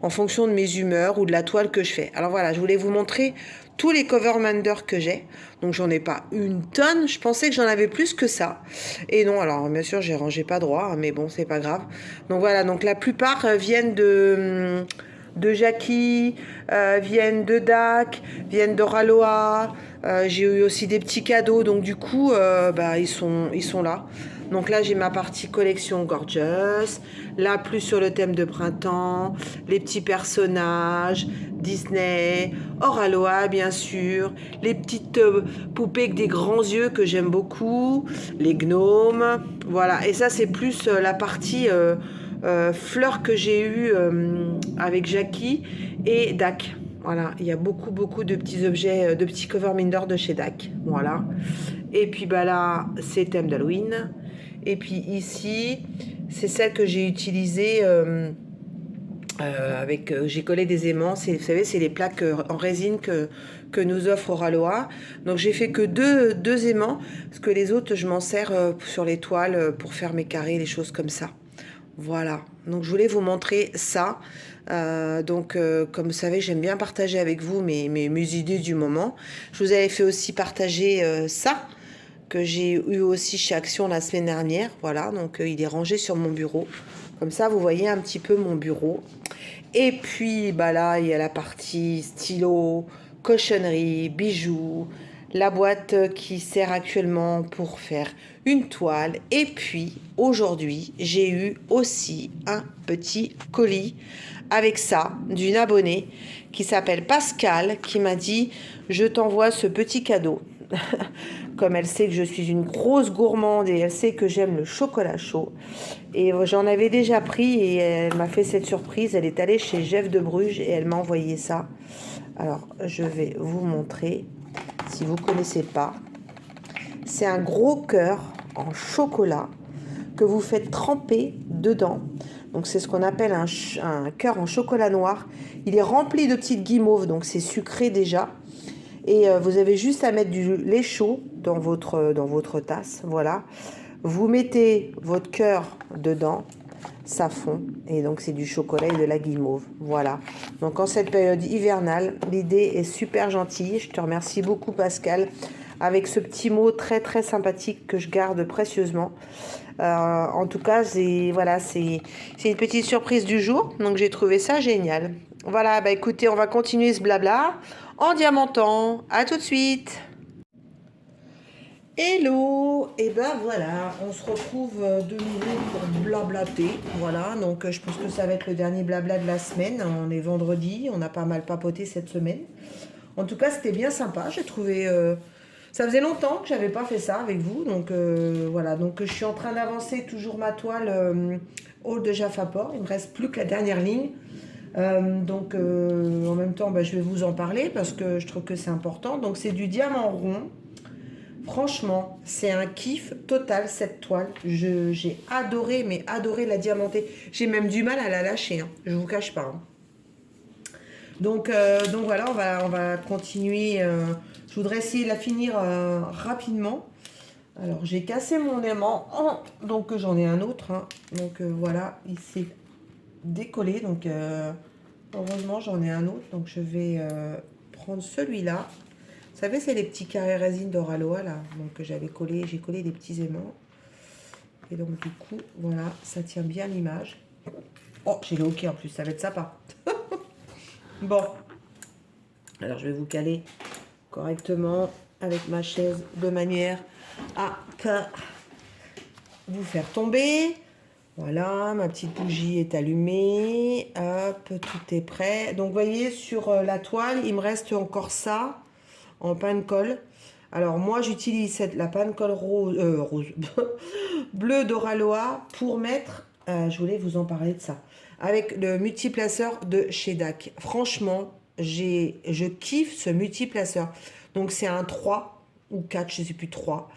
en fonction de mes humeurs ou de la toile que je fais. Alors voilà, je voulais vous montrer tous les cover manders que j'ai. Donc j'en ai pas une tonne, je pensais que j'en avais plus que ça. Et non, alors bien sûr, j'ai rangé pas droit, mais bon, c'est pas grave. Donc voilà, donc la plupart viennent de Jackie, viennent de DAC, viennent de Raloa. J'ai eu aussi des petits cadeaux, donc du coup, bah, ils sont là. Donc là, j'ai ma partie collection Gorgeous. Là, plus sur le thème de printemps, les petits personnages, Disney, Oraloa, bien sûr, les petites poupées avec des grands yeux que j'aime beaucoup, les gnomes. Voilà, et ça, c'est plus la partie fleurs que j'ai eue avec Jackie et DAC. Voilà, il y a beaucoup de petits objets, de petits cover minder de chez DAC. Voilà. Et puis bah là, c'est thème d'Halloween. Et puis ici, c'est celle que j'ai utilisée avec. J'ai collé des aimants. Vous savez, c'est les plaques en résine que nous offre Oraloa. Donc j'ai fait que deux aimants, parce que les autres, je m'en sers sur les toiles pour faire mes carrés, les choses comme ça. Voilà, donc je voulais vous montrer ça. Comme vous savez, j'aime bien partager avec vous mes idées du moment. Je vous avais fait aussi partager ça, que j'ai eu aussi chez Action la semaine dernière. Voilà, donc il est rangé sur mon bureau. Comme ça, vous voyez un petit peu mon bureau. Et puis, bah là, il y a la partie stylo, cochonnerie, bijoux, la boîte qui sert actuellement pour faire une toile. Et puis, aujourd'hui, j'ai eu aussi un petit colis avec ça d'une abonnée qui s'appelle Pascal, qui m'a dit « Je t'envoie ce petit cadeau ». Comme elle sait que je suis une grosse gourmande et elle sait que j'aime le chocolat chaud. Et j'en avais déjà pris et elle m'a fait cette surprise. Elle est allée chez Jeff de Bruges et elle m'a envoyé ça. Alors, je vais vous montrer, si vous ne connaissez pas. C'est un gros cœur en chocolat que vous faites tremper dedans. Donc, c'est ce qu'on appelle un cœur en chocolat noir. Il est rempli de petites guimauves, donc c'est sucré déjà. Et vous avez juste à mettre du lait chaud dans votre tasse. Voilà. Vous mettez votre cœur dedans, ça fond. Et donc, c'est du chocolat et de la guimauve. Voilà. Donc, en cette période hivernale, l'idée est super gentille. Je te remercie beaucoup, Pascal, avec ce petit mot très, très sympathique que je garde précieusement. En tout cas, voilà, c'est une petite surprise du jour. Donc, j'ai trouvé ça génial. Voilà, bah écoutez, on va continuer ce blabla en diamantant. À tout de suite. Hello, et ben voilà, on se retrouve de nouveau pour blablater. Voilà, donc je pense que ça va être le dernier blabla de la semaine. On est vendredi, on a pas mal papoté cette semaine. En tout cas, c'était bien sympa. J'ai trouvé. Ça faisait longtemps que j'avais pas fait ça avec vous, donc voilà. Donc je suis en train d'avancer toujours ma toile Hall de Jaffaport. Il me reste plus que la dernière ligne. En même temps, bah, je vais vous en parler parce que je trouve que c'est important. Donc c'est du diamant rond. Franchement, c'est un kiff total cette toile. J'ai adoré, mais adoré la diamanter. J'ai même du mal à la lâcher, hein. Je vous cache pas, hein. Donc voilà, on va continuer. Je voudrais essayer de la finir rapidement. Alors j'ai cassé mon aimant, donc j'en ai un autre, hein. Donc voilà, il s'est décollé. Donc heureusement j'en ai un autre. Donc je vais prendre celui-là. Vous savez, c'est les petits carrés résine d'Oraloa là. Donc j'ai collé des petits aimants. Et donc du coup, voilà, ça tient bien l'image. Oh, j'ai le hockey en plus, ça va être sympa. Bon, alors je vais vous caler correctement avec ma chaise de manière à vous faire tomber. Voilà, ma petite bougie est allumée. Hop, tout est prêt. Donc, vous voyez, sur la toile, il me reste encore ça en pain de colle. Alors moi j'utilise la pancol rose, rose bleu d'Oraloa pour mettre, je voulais vous en parler de ça, avec le multiplaceur de chez DAC. Franchement, je kiffe ce multiplaceur. Donc c'est un 3 ou 4, je ne sais plus, 3.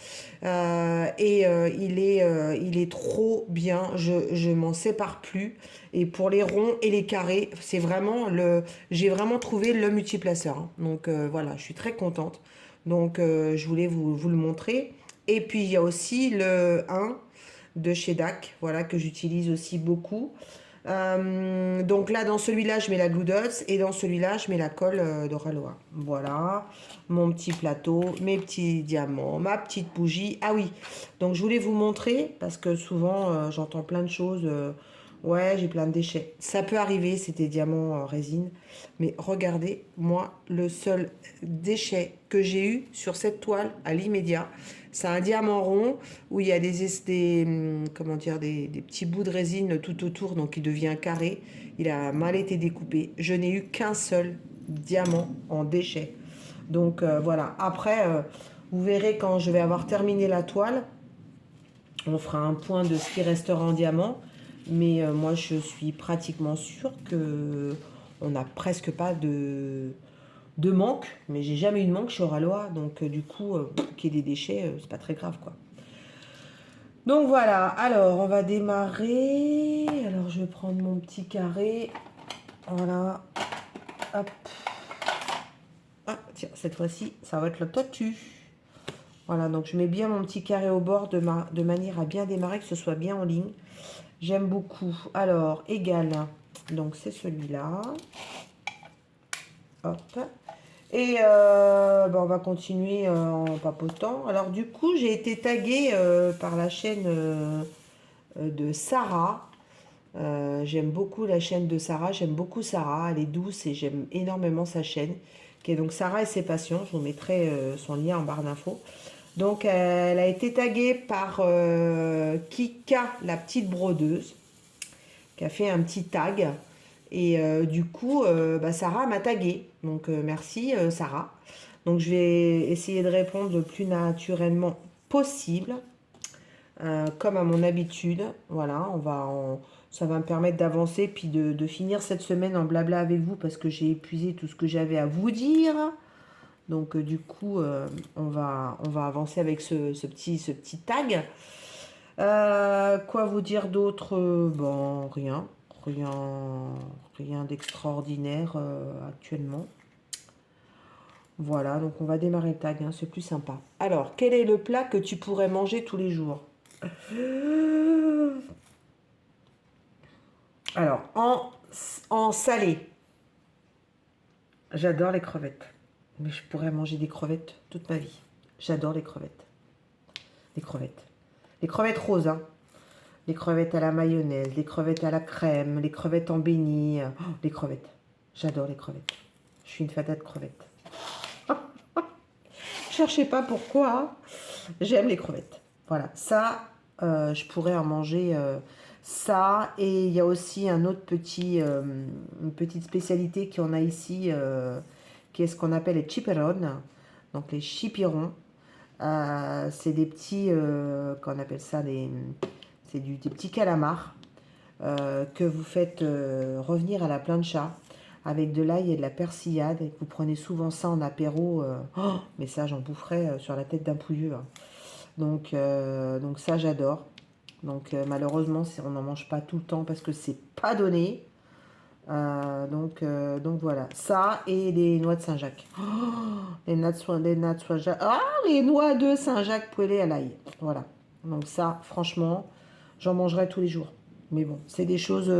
Il est trop bien, je m'en sépare plus. Et pour les ronds et les carrés, c'est vraiment j'ai vraiment trouvé le multiplaceur, hein. Donc voilà, je suis très contente. Donc je voulais vous le montrer. Et puis il y a aussi le 1 de chez DAC, voilà, que j'utilise aussi beaucoup. Donc là, dans celui-là, je mets la Glue Dots et dans celui-là, je mets la colle d'Oraloa. Voilà, mon petit plateau, mes petits diamants, ma petite bougie. Ah oui, donc je voulais vous montrer parce que souvent, j'entends plein de choses. Ouais, j'ai plein de déchets. Ça peut arriver, c'est des diamants résine. Mais regardez, moi, le seul déchet que j'ai eu sur cette toile à l'immédiat, c'est un diamant rond où il y a comment dire, des petits bouts de résine tout autour, donc il devient carré. Il a mal été découpé. Je n'ai eu qu'un seul diamant en déchet. Donc voilà. Après, vous verrez quand je vais avoir terminé la toile, on fera un point de ce qui restera en diamant. Mais moi, je suis pratiquement sûre que on n'a presque pas de manque. Mais j'ai jamais eu de manque chez Oraloa. Donc du coup, qu'il y ait des déchets, c'est pas très grave, quoi. Donc voilà, alors on va démarrer. Alors je vais prendre mon petit carré. Voilà. Hop. Ah, tiens, cette fois-ci, ça va être le totu. Voilà, donc je mets bien mon petit carré au bord de manière à bien démarrer, que ce soit bien en ligne. J'aime beaucoup. Alors, égal. Donc c'est celui-là. Hop. Et on va continuer en papotant. Alors du coup, j'ai été taguée par la chaîne de Sarah. J'aime beaucoup la chaîne de Sarah. J'aime beaucoup Sarah. Elle est douce et j'aime énormément sa chaîne. Qui est donc Sarah et ses passions. Je vous mettrai son lien en barre d'infos. Donc elle a été taguée par Kika, la petite brodeuse, qui a fait un petit tag. Et du coup, Sarah m'a tagué. Donc merci Sarah. Donc je vais essayer de répondre le plus naturellement possible, comme à mon habitude. Voilà, ça va me permettre d'avancer puis de finir cette semaine en blabla avec vous parce que j'ai épuisé tout ce que j'avais à vous dire. Donc du coup, on va avancer avec ce petit tag. Quoi vous dire d'autre? Bon, rien. Rien, rien d'extraordinaire actuellement. Voilà, donc on va démarrer le tag, hein, c'est plus sympa. Alors, quel est le plat que tu pourrais manger tous les jours? Alors, en salé, j'adore les crevettes. Mais je pourrais manger des crevettes toute ma vie. J'adore les crevettes. Les crevettes. Les crevettes roses, hein. Les crevettes à la mayonnaise, les crevettes à la crème, les crevettes en béni. Oh, les crevettes. J'adore les crevettes. Je suis une fada de crevettes. Cherchez pas pourquoi. J'aime les crevettes. Voilà. Ça, je pourrais en manger ça. Et il y a aussi un autre une petite spécialité qu'on a ici, qui est ce qu'on appelle les chiperones. Donc les chipirons. C'est des petits, qu'on appelle ça c'est des petits calamars que vous faites revenir à la plancha avec de l'ail et de la persillade. Et vous prenez souvent ça en apéro. Mais ça, j'en boufferais sur la tête d'un pouilleux, hein. Donc ça, j'adore. Donc malheureusement, on n'en mange pas tout le temps parce que c'est pas donné. Donc voilà, ça et les noix de Saint-Jacques. Les noix de Saint-Jacques. Ah, les noix de Saint-Jacques poêlées à l'ail. Voilà. Donc ça, franchement, j'en mangerai tous les jours. Mais bon, c'est des choses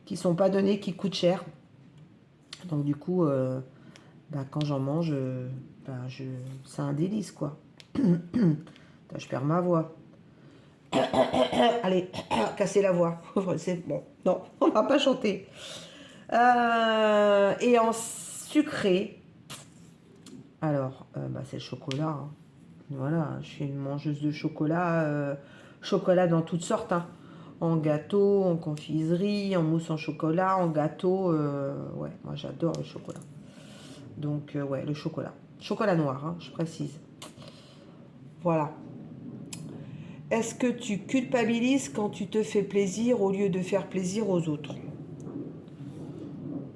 qui sont pas données, qui coûtent cher. Donc du coup, quand j'en mange, c'est un délice, quoi. Je perds ma voix. Allez, casser la voix. C'est bon. Non, on va pas chanter. Et en sucré, alors, c'est le chocolat, hein. Voilà, je suis une mangeuse de chocolat. Chocolat dans toutes sortes, hein. En gâteau, en confiserie, en mousse en chocolat, en gâteau. Ouais, moi j'adore le chocolat. Donc, ouais, le chocolat. Chocolat noir, hein, je précise. Voilà. Est-ce que tu culpabilises quand tu te fais plaisir au lieu de faire plaisir aux autres?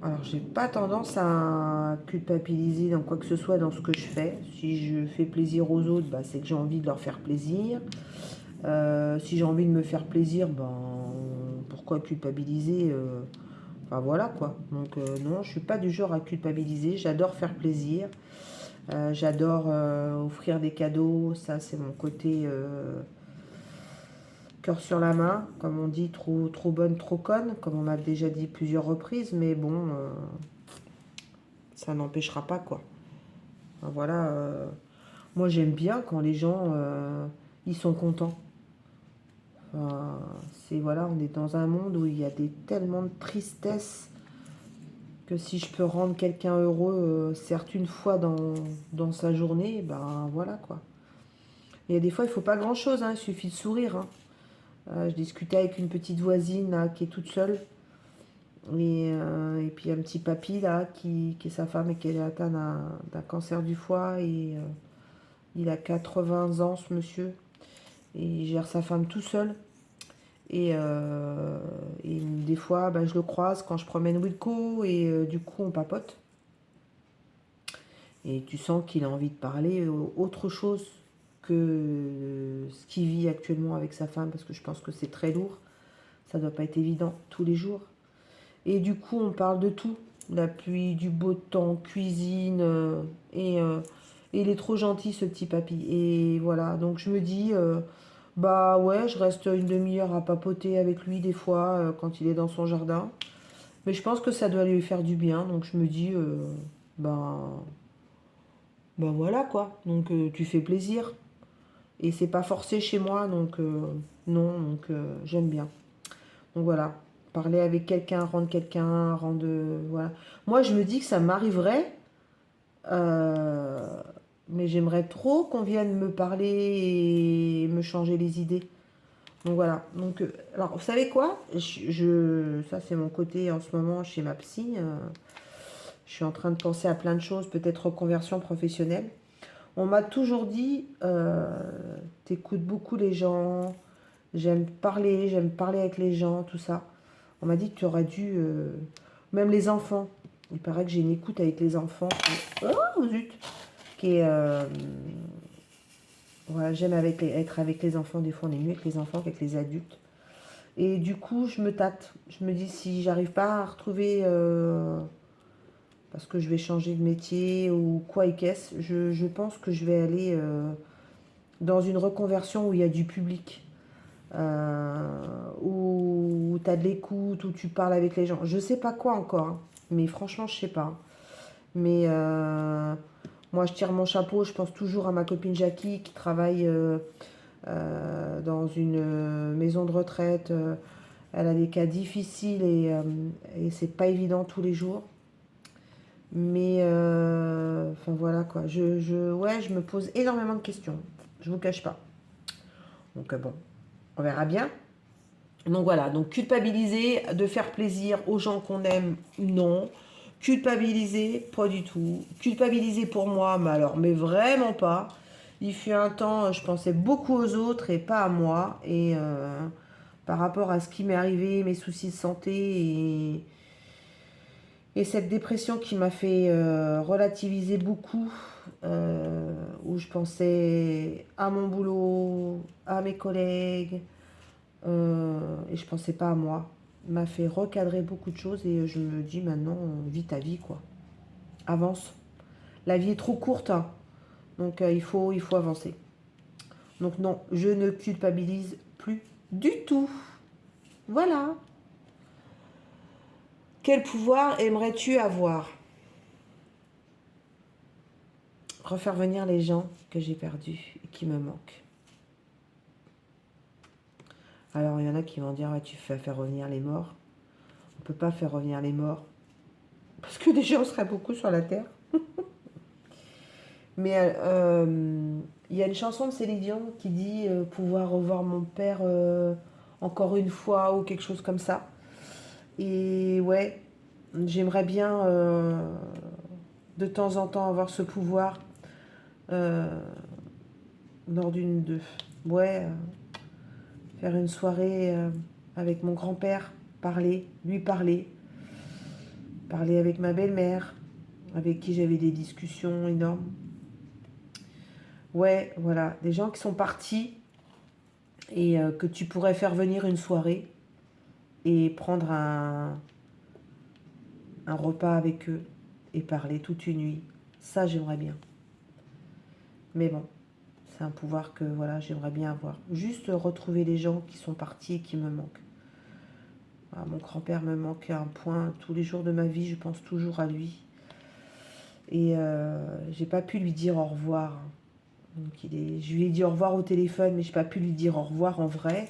Alors, j'ai pas tendance à culpabiliser dans quoi que ce soit dans ce que je fais. Si je fais plaisir aux autres, bah, c'est que j'ai envie de leur faire plaisir. Si j'ai envie de me faire plaisir, ben pourquoi culpabiliser Enfin voilà quoi. Donc non, je suis pas du genre à culpabiliser. J'adore faire plaisir. J'adore offrir des cadeaux. Ça, c'est mon côté cœur sur la main, comme on dit, trop, trop bonne, trop conne, comme on m'a déjà dit plusieurs reprises. Mais bon, ça n'empêchera pas quoi. Enfin, voilà. Moi, j'aime bien quand les gens ils sont contents. Enfin, c'est voilà, on est dans un monde où il y a tellement de tristesse que si je peux rendre quelqu'un heureux, certes une fois dans sa journée, ben voilà quoi. Il y a des fois, il faut pas grand-chose, hein, il suffit de sourire. Hein. Je discutais avec une petite voisine là, qui est toute seule. Et puis un petit papy là, qui est sa femme et qui est atteint d'un cancer du foie. Et il a 80 ans, ce monsieur. Et il gère sa femme tout seul. Et des fois, bah, je le croise quand je promène Wilco et du coup, on papote. Et tu sens qu'il a envie de parler autre chose que ce qu'il vit actuellement avec sa femme, parce que je pense que c'est très lourd. Ça doit pas être évident tous les jours. Et du coup, on parle de tout. La pluie, du beau temps, cuisine. Et il est trop gentil, ce petit papy. Et voilà, donc je me dis, bah ouais, je reste une demi-heure à papoter avec lui des fois quand il est dans son jardin. Mais je pense que ça doit lui faire du bien. Donc je me dis, ben, ben voilà quoi. Donc tu fais plaisir. Et c'est pas forcé chez moi, donc non, donc j'aime bien. Donc voilà, parler avec quelqu'un, voilà. Moi, je me dis que ça m'arriverait, euh, mais j'aimerais trop qu'on vienne me parler et me changer les idées. Donc voilà. Donc, alors, vous savez quoi? Ça, c'est mon côté en ce moment chez ma psy. Je suis en train de penser à plein de choses, peut-être reconversion professionnelle. On m'a toujours dit, t'écoutes beaucoup les gens, j'aime parler avec les gens, tout ça. On m'a dit que tu aurais dû, même les enfants. Il paraît que j'ai une écoute avec les enfants. Oh zut! Qui est, voilà, j'aime être avec les enfants. Des fois, on est mieux avec les enfants qu'avec les adultes. Et du coup, je me tâte. Je me dis si j'arrive pas à retrouver, parce que je vais changer de métier ou quoi et qu'est-ce, je pense que je vais aller dans une reconversion où il y a du public. Où tu as de l'écoute, où tu parles avec les gens. Je sais pas quoi encore, hein, mais franchement, je sais pas. Mais moi, je tire mon chapeau, je pense toujours à ma copine Jackie qui travaille dans une maison de retraite. Elle a des cas difficiles et c'est pas évident tous les jours. Mais enfin voilà quoi. Ouais, je me pose énormément de questions. Je vous cache pas. Donc bon, on verra bien. Donc voilà, donc culpabiliser de faire plaisir aux gens qu'on aime, non. Culpabiliser, pas du tout. Culpabiliser pour moi, mais alors, mais vraiment pas. Il fut un temps, je pensais beaucoup aux autres et pas à moi. Et par rapport à ce qui m'est arrivé, mes soucis de santé et cette dépression qui m'a fait relativiser beaucoup, où je pensais à mon boulot, à mes collègues, et je pensais pas à moi. M'a fait recadrer beaucoup de choses et je me dis maintenant, vis ta vie quoi. Avance. La vie est trop courte, hein. Donc il faut avancer. Donc non, je ne culpabilise plus du tout. Voilà. Quel pouvoir aimerais-tu avoir? Refaire venir les gens que j'ai perdus et qui me manquent. Alors il y en a qui vont dire, ouais, tu fais faire revenir les morts. On ne peut pas faire revenir les morts. Parce que déjà on serait beaucoup sur la terre. Mais il y a une chanson de Céline Dion qui dit pouvoir revoir mon père encore une fois ou quelque chose comme ça. Et ouais, j'aimerais bien de temps en temps avoir ce pouvoir. euh, lors ouais, faire une soirée avec mon grand-père, lui parler avec ma belle-mère, avec qui j'avais des discussions énormes. Ouais, voilà, des gens qui sont partis et que tu pourrais faire venir une soirée et prendre un repas avec eux et parler toute une nuit. Ça, j'aimerais bien. Mais bon, c'est un pouvoir que voilà, j'aimerais bien avoir. Juste retrouver les gens qui sont partis et qui me manquent. Ah, mon grand-père me manque à un point. Tous les jours de ma vie, je pense toujours à lui. Et j'ai pas pu lui dire au revoir. Donc je lui ai dit au revoir au téléphone, mais j'ai pas pu lui dire au revoir en vrai.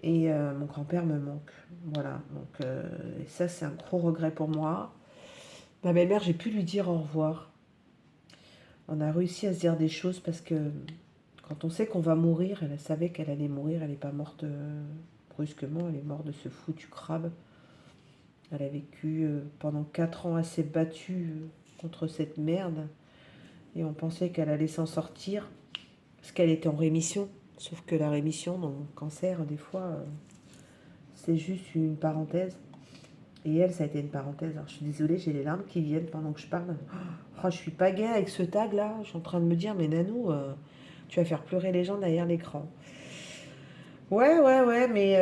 Et mon grand-père me manque. Voilà. Donc et ça, c'est un gros regret pour moi. Ma belle-mère, j'ai pu lui dire au revoir. On a réussi à se dire des choses parce que quand on sait qu'on va mourir, elle savait qu'elle allait mourir. Elle n'est pas morte brusquement. Elle est morte de ce foutu crabe. Elle a vécu pendant 4 ans assez battue contre cette merde. Et on pensait qu'elle allait s'en sortir parce qu'elle était en rémission. Sauf que la rémission dans le cancer, des fois, c'est juste une parenthèse. Et elle, ça a été une parenthèse. Alors, je suis désolée, j'ai les larmes qui viennent pendant que je parle. Oh, je suis pas gaie avec ce tag là. Je suis en train de me dire, mais Nanou, tu vas faire pleurer les gens derrière l'écran. Ouais, ouais, ouais, mais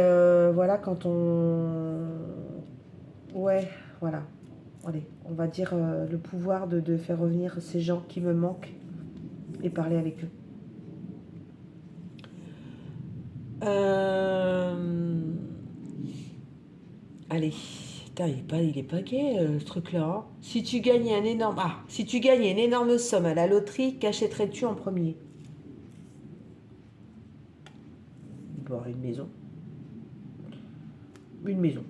voilà, quand on. Ouais, voilà. Allez, on va dire le pouvoir de faire revenir ces gens qui me manquent et parler avec eux. Euh... Allez, putain, il est pas gai ce truc-là. Hein. Si tu gagnais une énorme somme à la loterie, qu'achèterais-tu en premier? Bon, une maison. Une maison.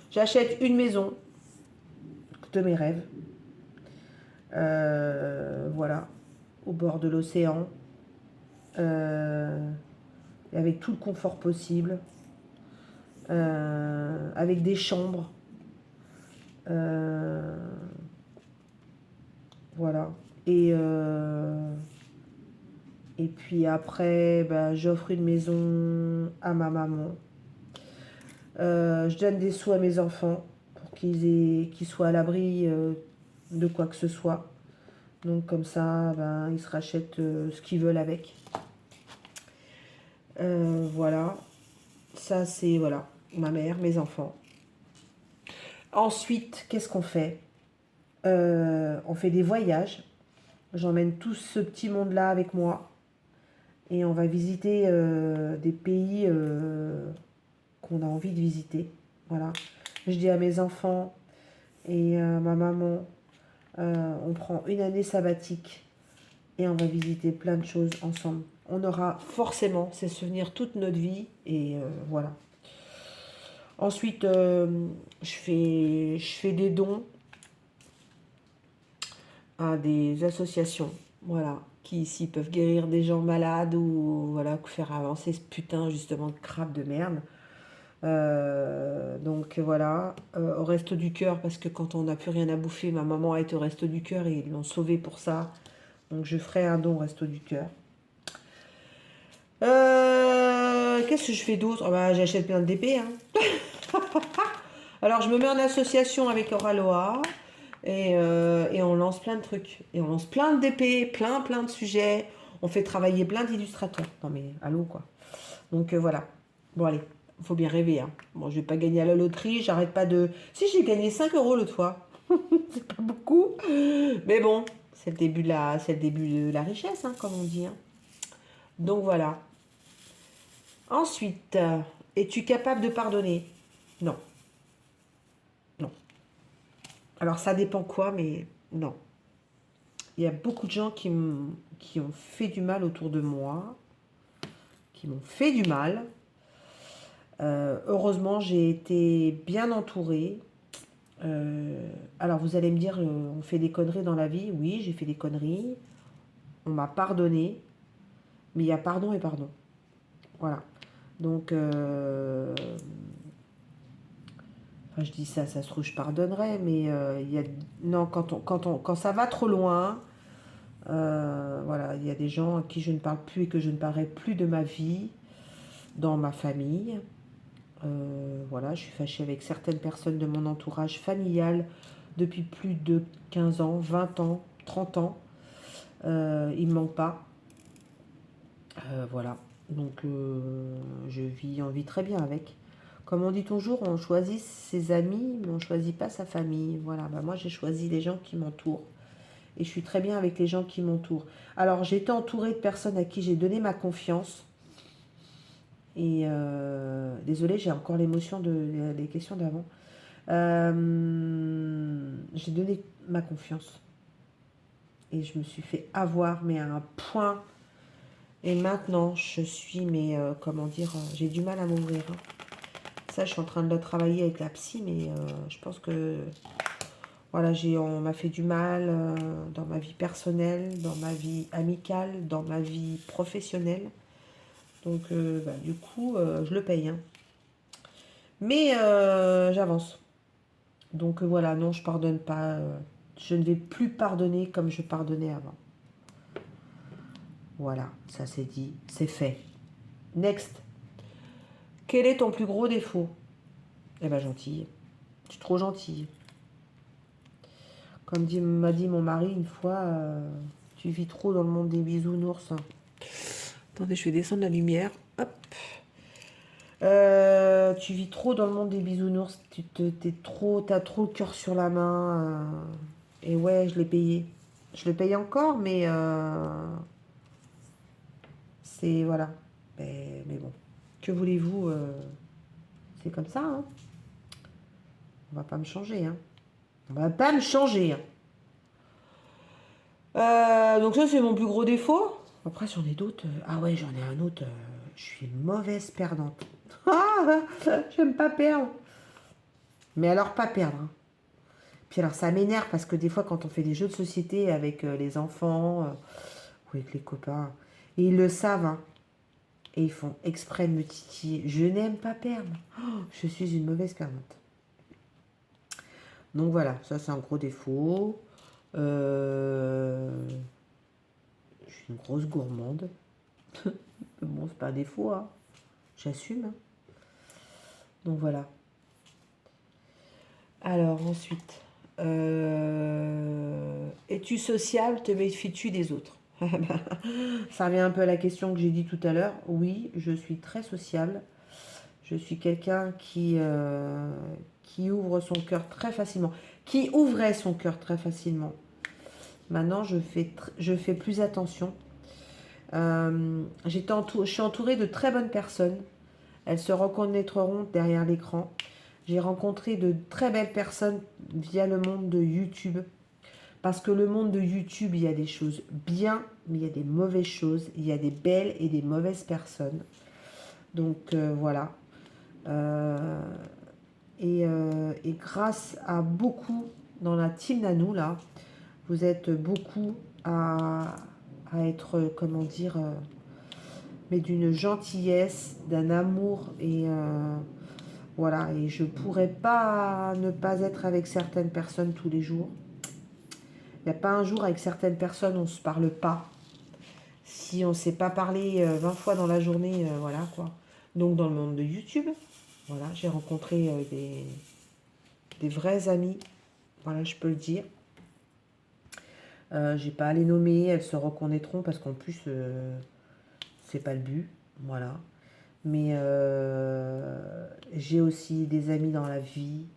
J'achète une maison de mes rêves. Voilà, au bord de l'océan. Avec tout le confort possible. Avec des chambres. Euh, voilà. Et puis après, bah, j'offre une maison à ma maman. Je donne des sous à mes enfants pour qu'ils soient à l'abri de quoi que ce soit. Donc comme ça, ben, ils se rachètent ce qu'ils veulent avec. Voilà. Ça, c'est voilà, ma mère, mes enfants. Ensuite, qu'est-ce qu'on fait? On fait des voyages. J'emmène tout ce petit monde-là avec moi. Et on va visiter des pays qu'on a envie de visiter. Voilà. Je dis à mes enfants et à ma maman, on prend une année sabbatique et on va visiter plein de choses ensemble. On aura forcément ces souvenirs toute notre vie et voilà. Ensuite, je fais des dons à des associations, voilà, qui ici peuvent guérir des gens malades ou voilà, faire avancer ce putain justement de crabe de merde. Donc voilà, au Resto du Cœur, parce que quand on n'a plus rien à bouffer, ma maman a été au Resto du Cœur et ils l'ont sauvée pour ça. Donc je ferai un don au Resto du Cœur. Qu'est-ce que je fais d'autre? Ah bah, j'achète plein de DP. Hein. Alors je me mets en association avec Oraloa et on lance plein de trucs. Et on lance plein de DP, plein de sujets. On fait travailler plein d'illustrateurs. Non mais allô quoi. Donc voilà. Bon allez, faut bien rêver. Hein. Bon, je vais pas gagner à la loterie, j'arrête pas de... Si j'ai gagné 5 euros l'autre fois. C'est pas beaucoup. Mais bon, c'est le début de la richesse, hein, comme on dit. Hein. Donc voilà. Ensuite, es-tu capable de pardonner? Non. Non. Alors ça dépend quoi, mais non. Il y a beaucoup de gens qui ont fait du mal autour de moi, qui m'ont fait du mal. Heureusement, j'ai été bien entourée. Alors vous allez me dire, on fait des conneries dans la vie. Oui, j'ai fait des conneries. On m'a pardonné. Mais il y a pardon et pardon. Voilà. Donc, enfin, je dis ça, ça se trouve, je pardonnerai. Mais il y a, non, quand ça va trop loin, Voilà, il y a des gens à qui je ne parle plus et que je ne parlerai plus de ma vie, dans ma famille. Voilà, je suis fâchée avec certaines personnes de mon entourage familial depuis plus de 15 ans, 20 ans, 30 ans. Il ne me manque pas. Voilà, donc je vis, on vit très bien avec. Comme on dit toujours, on choisit ses amis, mais on ne choisit pas sa famille. Voilà, bah moi j'ai choisi les gens qui m'entourent. Et je suis très bien avec les gens qui m'entourent. Alors j'ai été entourée de personnes à qui j'ai donné ma confiance. Et désolée, j'ai encore l'émotion des questions d'avant. J'ai donné ma confiance. Et je me suis fait avoir, mais à un point. Et maintenant, je suis, mais comment dire, j'ai du mal à m'ouvrir. Hein. Ça, je suis en train de le travailler avec la psy, mais je pense que voilà, on m'a fait du mal dans ma vie personnelle, dans ma vie amicale, dans ma vie professionnelle. Donc, bah, du coup, je le paye. Hein. Mais j'avance. Donc voilà, non, je pardonne pas. Je ne vais plus pardonner comme je pardonnais avant. Voilà, ça c'est dit, c'est fait. Next. Quel est ton plus gros défaut? Eh ben gentille. Je suis trop gentille. Comme m'a dit mon mari une fois, tu vis trop dans le monde des bisounours. Attendez, je vais descendre la lumière. Hop. Tu vis trop dans le monde des bisounours. T'as trop le cœur sur la main. Et ouais, je l'ai payé. Je le paye encore, mais c'est voilà. Mais bon, que voulez-vous? C'est comme ça. Hein. On va pas me changer. Hein. On va pas me changer. Hein. Donc ça, c'est mon plus gros défaut. Après, j'en ai d'autres. Ah ouais, j'en ai un autre. Je suis une mauvaise perdante. Ah, j'aime pas perdre. Mais alors, pas perdre. Hein. Puis alors, ça m'énerve parce que des fois, quand on fait des jeux de société avec les enfants ou avec les copains, et ils le savent, hein, et ils font exprès de me titiller. Je n'aime pas perdre. Oh, je suis une mauvaise perdante. Donc voilà, ça c'est un gros défaut. Je suis une grosse gourmande. Bon, c'est pas un défaut, hein. J'assume. Hein. Donc voilà. Alors ensuite, es-tu sociable, te méfies-tu des autres? Ça revient un peu à la question que j'ai dit tout à l'heure. Oui, je suis très sociable. Je suis quelqu'un qui ouvre son cœur très facilement, qui ouvrait son cœur très facilement. Maintenant, je fais plus attention. Je suis entourée de très bonnes personnes. Elles se reconnaîtront derrière l'écran. J'ai rencontré de très belles personnes via le monde de YouTube. Parce que le monde de YouTube, il y a des choses bien, mais il y a des mauvaises choses. Il y a des belles et des mauvaises personnes. Donc voilà. Et grâce à beaucoup dans la team Nanou, là, vous êtes beaucoup à être, comment dire, mais d'une gentillesse, d'un amour et voilà. Et je pourrais pas ne pas être avec certaines personnes tous les jours. Il n'y a pas un jour avec certaines personnes on ne se parle pas. Si on ne s'est pas parlé 20 fois dans la journée, voilà quoi. Donc dans le monde de YouTube, voilà, j'ai rencontré des vrais amis, voilà, je peux le dire. J'ai pas à les nommer, elles se reconnaîtront parce qu'en plus, c'est pas le but, voilà. Mais j'ai aussi des amis dans la vie,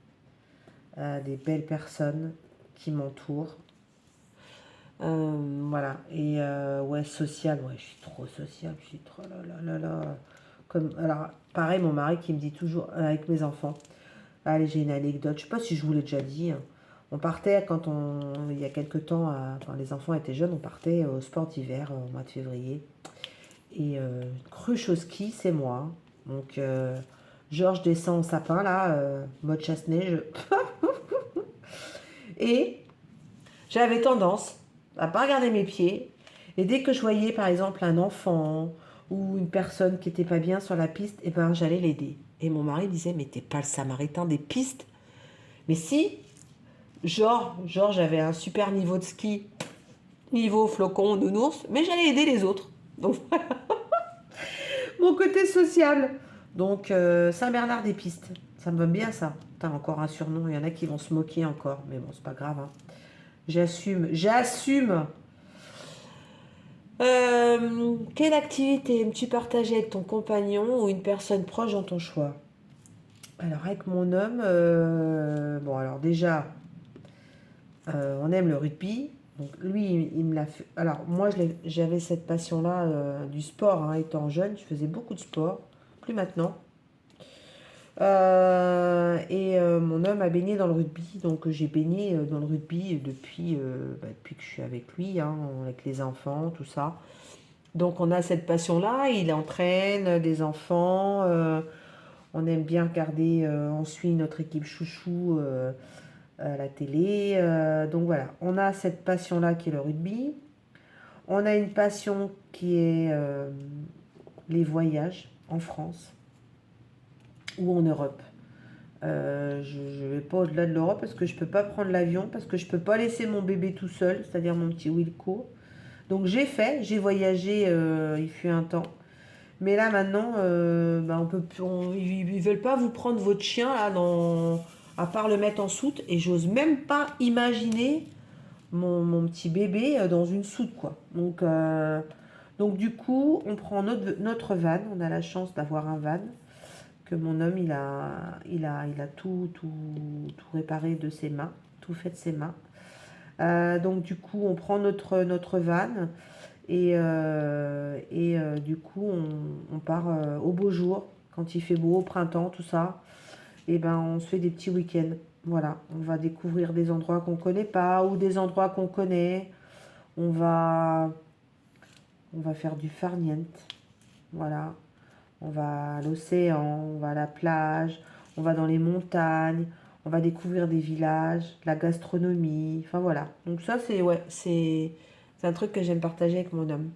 des belles personnes qui m'entourent. Voilà. Et ouais, social, ouais, je suis trop sociable, je suis trop là là là là. Comme, alors, pareil, mon mari qui me dit toujours, avec mes enfants, allez, j'ai une anecdote, je sais pas si je vous l'ai déjà dit. Hein. On partait il y a quelques temps, quand les enfants étaient jeunes, on partait au sport d'hiver au mois de février. Et cruche au ski, c'est moi. Donc, Georges descend au sapin, là, mode chasse-neige. Et j'avais tendance à pas regarder mes pieds. Et dès que je voyais, par exemple, un enfant ou une personne qui était pas bien sur la piste, eh ben, j'allais l'aider. Et mon mari disait, mais t'es pas le samaritain des pistes. Mais si, genre, j'avais un super niveau de ski. niveau flocon, nounours, mais j'allais aider les autres. Donc, Mon côté social. Donc, Saint-Bernard-des-Pistes. Ça me va bien, ça. T'as encore un surnom. Il y en a qui vont se moquer encore. Mais bon, c'est pas grave, hein. J'assume. J'assume. quelle activité aimes-tu partager avec ton compagnon ou une personne proche dans ton choix? Alors, avec mon homme, bon, alors déjà, on aime le rugby. Donc, lui, il me l'a fait. Alors, moi, j'avais cette passion-là du sport, hein, étant jeune. Je faisais beaucoup de sport. Plus maintenant. Mon homme a baigné dans le rugby, donc j'ai baigné dans le rugby depuis que je suis avec lui, hein, avec les enfants, tout ça. Donc on a cette passion-là, il entraîne des enfants, on aime bien regarder, on suit notre équipe chouchou à la télé. Donc voilà, on a cette passion-là qui est le rugby. On a une passion qui est les voyages en France ou en Europe. Je ne vais pas au-delà de l'Europe parce que je ne peux pas prendre l'avion, parce que je ne peux pas laisser mon bébé tout seul, c'est-à-dire mon petit Wilco. Donc j'ai voyagé, il fut un temps. Mais là maintenant, on peut, ils veulent pas vous prendre votre chien là, à part le mettre en soute. Et j'ose même pas imaginer mon petit bébé dans une soute, quoi. Donc du coup, on prend notre van. On a la chance d'avoir un van que mon homme il a tout réparé de ses mains, tout fait de ses mains. Donc du coup on prend notre van du coup on part au beau jour, quand il fait beau, au printemps, tout ça. Et ben on se fait des petits week-ends. Voilà, on va découvrir des endroits qu'on connaît pas ou des endroits qu'on connaît. On va, on va faire du farniente. Voilà, on va à l'océan, on va à la plage, on va dans les montagnes, on va découvrir des villages, de la gastronomie, enfin voilà. Donc ça c'est ouais, c'est un truc que j'aime partager avec mon homme.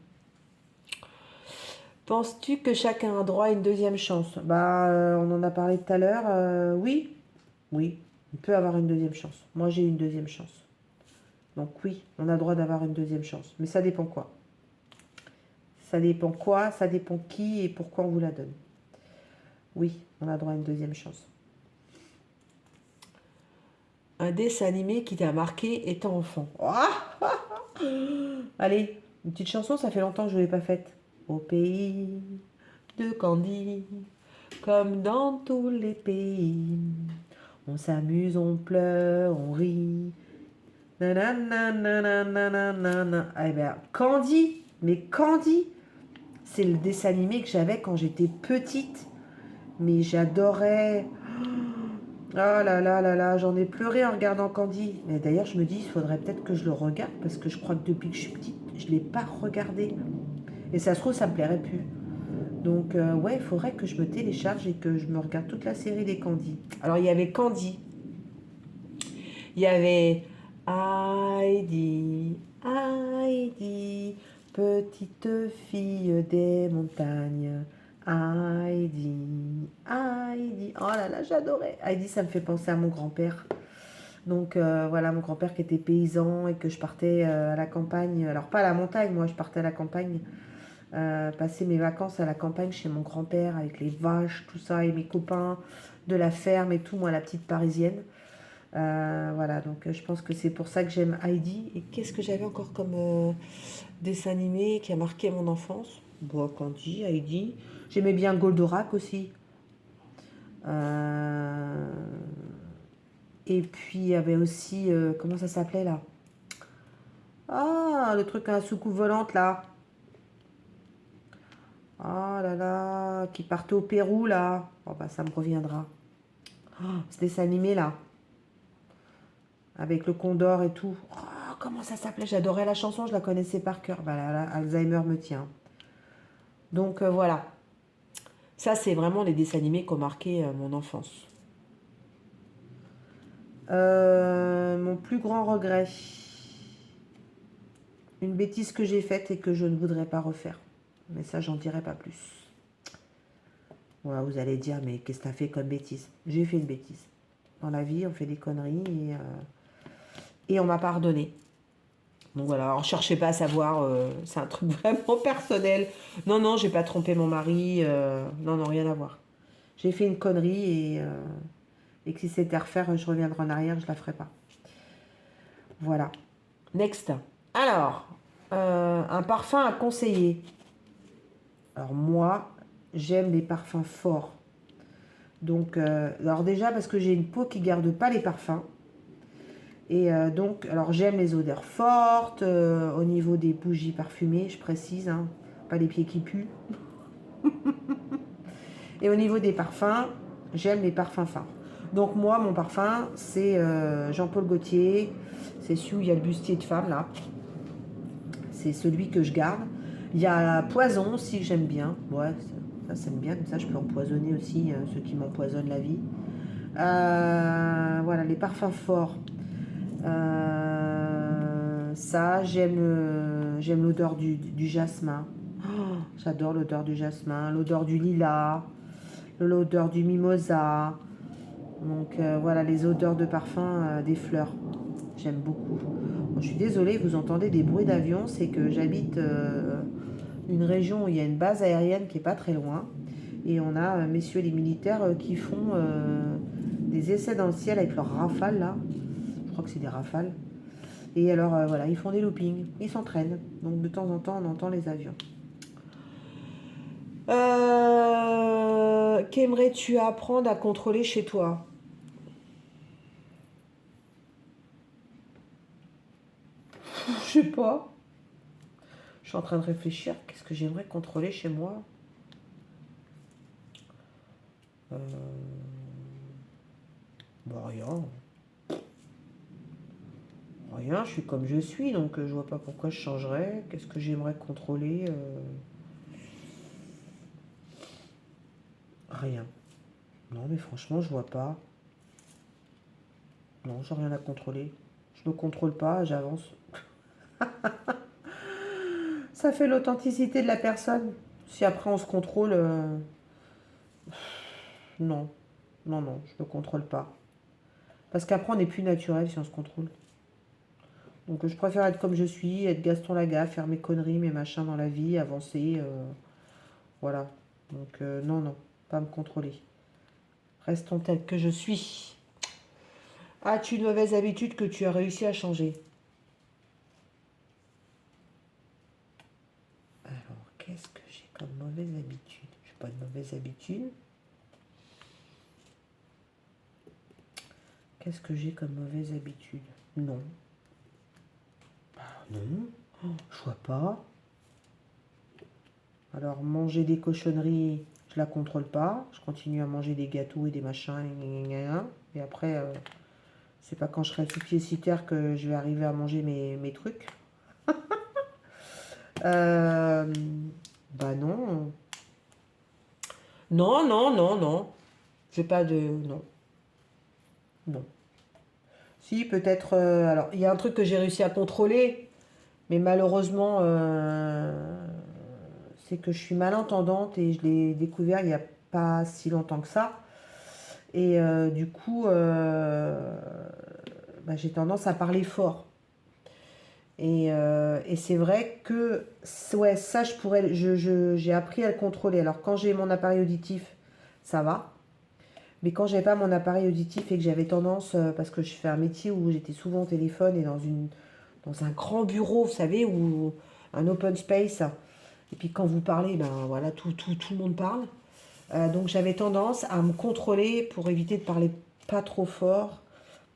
Penses-tu que chacun a droit à une deuxième chance? On en a parlé tout à l'heure. Oui, oui, on peut avoir une deuxième chance. Moi j'ai eu une deuxième chance. Donc oui, on a le droit d'avoir une deuxième chance. Mais ça dépend quoi? Ça dépend quoi? Ça dépend qui et pourquoi on vous la donne. Oui, on a le droit à une deuxième chance. Un dessin animé qui t'a marqué étant enfant. Ah, allez, une petite chanson, ça fait longtemps que je ne l'ai pas faite. Au pays de Candy, comme dans tous les pays, on s'amuse, on pleure, on rit. Nanana. Ah, eh ben, Candy, mais Candy, c'est le dessin animé que j'avais quand j'étais petite. Mais j'adorais. Oh là là là là, j'en ai pleuré en regardant Candy. Mais d'ailleurs, je me dis, il faudrait peut-être que je le regarde parce que je crois que depuis que je suis petite, je ne l'ai pas regardé. Et ça se trouve, ça me plairait plus. Donc, ouais, il faudrait que je me télécharge et que je me regarde toute la série des Candy. Alors, il y avait Candy, il y avait Heidi, Heidi, petite fille des montagnes. Heidi, Heidi. Oh là là, j'adorais. Heidi, ça me fait penser à mon grand-père. Donc voilà, mon grand-père qui était paysan et que je partais à la campagne. Alors pas à la montagne, moi je partais à la campagne. Passer mes vacances à la campagne chez mon grand-père avec les vaches, tout ça, et mes copains de la ferme et tout, moi la petite parisienne. Voilà, donc je pense que c'est pour ça que j'aime Heidi. Et qu'est-ce que j'avais encore comme dessin animé qui a marqué mon enfance? Bon, Candy, Heidi. J'aimais bien Goldorak aussi. Euh, Et puis il y avait aussi, comment ça s'appelait là? Ah, le truc à la soucoupe volante là. Ah là là, qui partait au Pérou là. Oh bah ça me reviendra. Oh, ce dessin animé là, avec le condor et tout. Oh, comment ça s'appelait? J'adorais la chanson, je la connaissais par cœur. Bah là, là, Alzheimer me tient. Donc voilà. Ça, c'est vraiment les dessins animés qui ont marqué mon enfance. Mon plus grand regret. Une bêtise que j'ai faite et que je ne voudrais pas refaire. Mais ça, j'en dirai pas plus. Voilà, vous allez dire, mais qu'est-ce que t'as fait comme bêtise? J'ai fait une bêtise. Dans la vie, on fait des conneries et on m'a pardonné. Donc voilà, alors cherchez pas à savoir, c'est un truc vraiment personnel. Non, non, j'ai pas trompé mon mari, non, non, rien à voir. J'ai fait une connerie et que si c'était à refaire, je reviendrai en arrière, je la ferai pas. Voilà. Next. Alors, un parfum à conseiller. Alors moi, j'aime les parfums forts. Donc, alors déjà parce que j'ai une peau qui garde pas les parfums. Et donc, alors j'aime les odeurs fortes, au niveau des bougies parfumées, je précise, hein, pas les pieds qui puent. Et au niveau des parfums, j'aime les parfums forts. Donc moi, mon parfum, c'est Jean-Paul Gaultier. C'est celui où il y a le bustier de femme, là. C'est celui que je garde. Il y a Poison aussi, que j'aime bien. Ouais, ça j'aime bien, comme ça je peux empoisonner aussi ceux qui m'empoisonnent la vie. Voilà, les parfums forts. Ça, j'aime l'odeur du jasmin. Oh, j'adore l'odeur du jasmin, l'odeur du lilas, l'odeur du mimosa. Donc voilà, les odeurs de parfum des fleurs. J'aime beaucoup. Bon, je suis désolée, vous entendez des bruits d'avion, c'est que j'habite une région où il y a une base aérienne qui est pas très loin. Et on a messieurs les militaires qui font des essais dans le ciel avec leurs rafales là. Je crois que c'est des rafales. Et alors voilà, ils font des loopings, ils s'entraînent. Donc de temps en temps, on entend les avions. Qu'aimerais-tu apprendre à contrôler chez toi? Je sais pas. Je suis en train de réfléchir. Qu'est-ce que j'aimerais contrôler chez moi? euh... Bah rien. Rien, je suis comme je suis, donc je vois pas pourquoi je changerais. Qu'est-ce que j'aimerais contrôler? Rien. Non, mais franchement, je vois pas. Non, j'ai rien à contrôler. Je me contrôle pas, j'avance. Ça fait l'authenticité de la personne. Si après on se contrôle, non. Non, non, je me contrôle pas. Parce qu'après on n'est plus naturel si on se contrôle. Donc je préfère être comme je suis, être Gaston Lagaffe, faire mes conneries, mes machins dans la vie, avancer. Voilà. Donc non, non, pas me contrôler. Restons tel que je suis. As-tu une mauvaise habitude que tu as réussi à changer? Alors, qu'est-ce que j'ai comme mauvaise habitude? J'ai pas de mauvaise habitude. Qu'est-ce que j'ai comme mauvaise habitude? Non. Non, je vois pas. Alors, manger des cochonneries, je la contrôle pas. Je continue à manger des gâteaux et des machins. Et après, c'est pas quand je serai sous pied sous terre que je vais arriver à manger mes trucs. Bah non. Non, non, non, non. J'ai pas de... Non. Non. Si, peut-être... alors, il y a un truc que j'ai réussi à contrôler, mais malheureusement, c'est que je suis malentendante et je l'ai découvert il n'y a pas si longtemps que ça. Et du coup, bah, j'ai tendance à parler fort. Et c'est vrai que ouais, ça, j'ai appris à le contrôler. Alors quand j'ai mon appareil auditif, ça va. Mais quand j'avais pas mon appareil auditif et que j'avais tendance, parce que je fais un métier où j'étais souvent au téléphone et dans un grand bureau, vous savez, ou un open space. Et puis quand vous parlez, ben voilà, tout le monde parle. Donc j'avais tendance à me contrôler pour éviter de parler pas trop fort,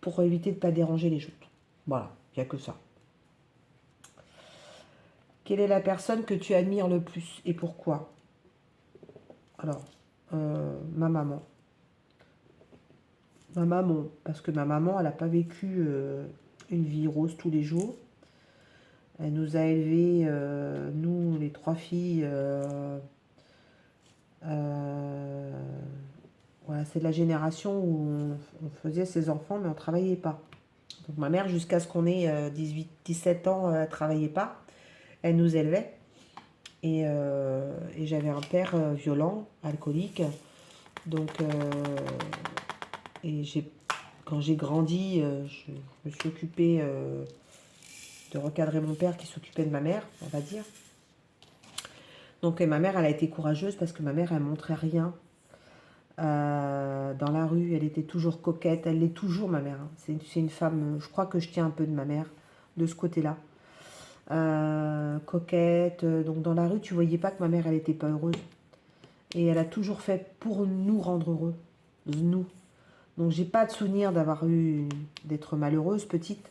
pour éviter de pas déranger les autres. Voilà, il n'y a que ça. Quelle est la personne que tu admires le plus et pourquoi? Alors, ma maman. Ma maman, parce que ma maman, elle n'a pas vécu une vie rose tous les jours. Elle nous a élevés, nous, les trois filles. Voilà, c'est de la génération où on faisait ses enfants, mais on ne travaillait pas. Donc ma mère, jusqu'à ce qu'on ait 17 ans, elle ne travaillait pas. Elle nous élevait. Et j'avais un père violent, alcoolique. Donc, et quand j'ai grandi, je me suis occupée de recadrer mon père qui s'occupait de ma mère, on va dire. Donc, et ma mère, elle a été courageuse parce que ma mère, elle montrait rien dans la rue. Elle était toujours coquette. Elle l'est toujours, ma mère. C'est une femme, je crois que je tiens un peu de ma mère, de ce côté-là. Coquette. Donc, dans la rue, tu voyais pas que ma mère, elle n'était pas heureuse. Et elle a toujours fait pour nous rendre heureux. Nous. Donc, j'ai pas de souvenir d'être malheureuse, petite.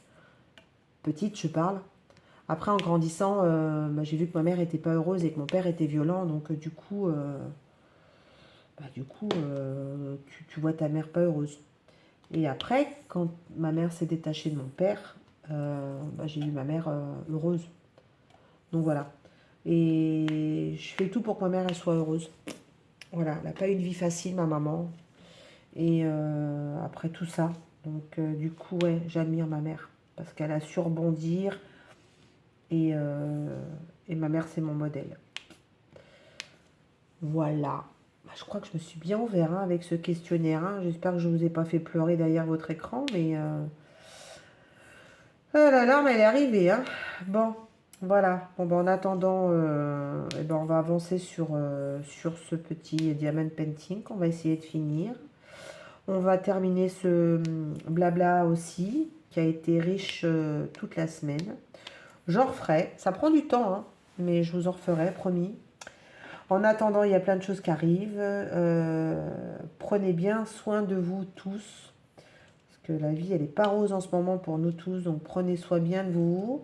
Petite, je parle. Après, en grandissant, j'ai vu que ma mère était pas heureuse et que mon père était violent. Donc, du coup, tu vois ta mère pas heureuse. Et après, quand ma mère s'est détachée de mon père, j'ai eu ma mère heureuse. Donc, voilà. Et je fais tout pour que ma mère elle soit heureuse. Voilà, elle n'a pas eu une vie facile, ma maman. Et après tout ça, donc du coup, ouais, j'admire ma mère. Parce qu'elle a su rebondir. Et ma mère, c'est mon modèle. Voilà. Je crois que je me suis bien ouvert avec ce questionnaire. J'espère que je ne vous ai pas fait pleurer derrière votre écran. Mais la larme, elle est arrivée. Bon, voilà. Bon, en attendant, on va avancer sur ce petit diamond painting qu'on va essayer de finir. On va terminer ce blabla aussi, qui a été riche toute la semaine. J'en referai. Ça prend du temps, mais je vous en referai, promis. En attendant, il y a plein de choses qui arrivent. Prenez bien soin de vous tous. Parce que la vie, elle n'est pas rose en ce moment pour nous tous. Donc, prenez soin bien de vous.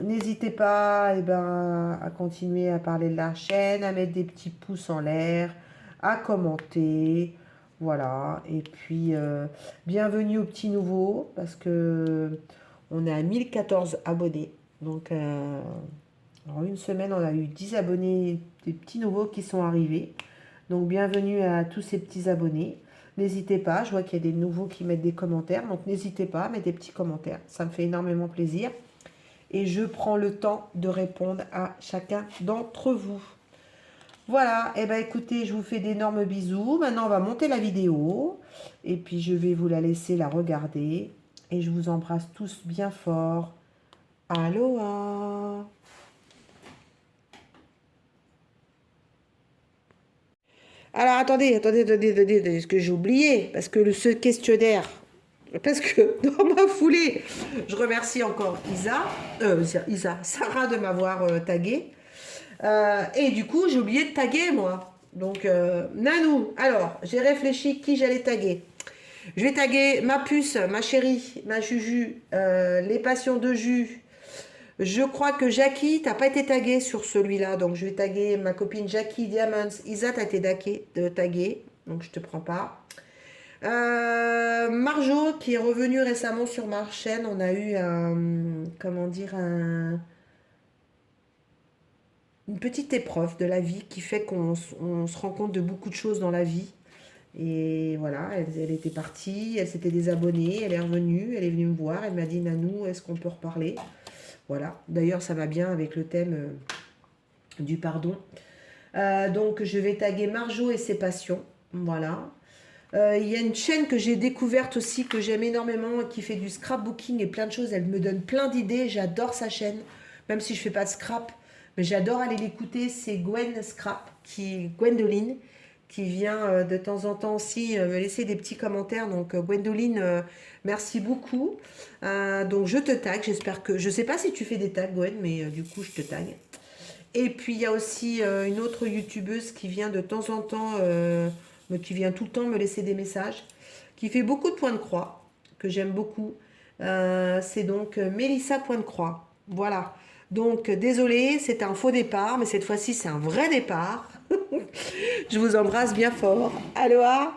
N'hésitez pas à continuer à parler de la chaîne, à mettre des petits pouces en l'air, à commenter. Voilà. Et puis, bienvenue aux petits nouveaux. Parce que on est à 1014 abonnés. Donc, en une semaine, on a eu 10 abonnés, des petits nouveaux qui sont arrivés. Donc, bienvenue à tous ces petits abonnés. N'hésitez pas, je vois qu'il y a des nouveaux qui mettent des commentaires. Donc, n'hésitez pas à mettre des petits commentaires. Ça me fait énormément plaisir. Et je prends le temps de répondre à chacun d'entre vous. Voilà, écoutez, je vous fais d'énormes bisous. Maintenant, on va monter la vidéo. Et puis, je vais vous la laisser la regarder. Et je vous embrasse tous bien fort. Aloha! Alors, attendez, ce que j'ai oublié, parce que ce questionnaire, parce que dans ma foulée, je remercie encore Sarah de m'avoir tagué. Et du coup, j'ai oublié de taguer, moi. Donc, Nanou, alors, j'ai réfléchi qui j'allais taguer. Je vais taguer ma puce, ma chérie, ma Juju, les passions de jus. Je crois que Jackie, t'as pas été taguée sur celui-là, donc je vais taguer ma copine Jackie Diamonds. Isa, t'as été taguée, donc je te prends pas. Marjo, qui est revenue récemment sur ma chaîne, on a eu une petite épreuve de la vie qui fait qu'on se rend compte de beaucoup de choses dans la vie. Et voilà, elle était partie, elle s'était désabonnée, elle est revenue, elle est venue me voir, elle m'a dit Nanou, est-ce qu'on peut reparler? Voilà, d'ailleurs ça va bien avec le thème du pardon. Donc je vais taguer Marjo et ses passions, voilà. Il y a une chaîne que j'ai découverte aussi, que j'aime énormément, qui fait du scrapbooking et plein de choses, elle me donne plein d'idées, j'adore sa chaîne, même si je ne fais pas de scrap, mais j'adore aller l'écouter, c'est Gwendoline, qui vient de temps en temps aussi me laisser des petits commentaires. Donc Gwendoline, merci beaucoup. Donc je te tag, j'espère que... Je sais pas si tu fais des tags, Gwen, mais du coup je te tag. Et puis il y a aussi une autre youtubeuse qui vient de temps en temps, qui vient tout le temps me laisser des messages, qui fait beaucoup de points de croix, que j'aime beaucoup. C'est donc Mélissa Point de Croix. Voilà. Donc désolée, c'était un faux départ, mais cette fois-ci c'est un vrai départ. Je vous embrasse bien fort. Aloha!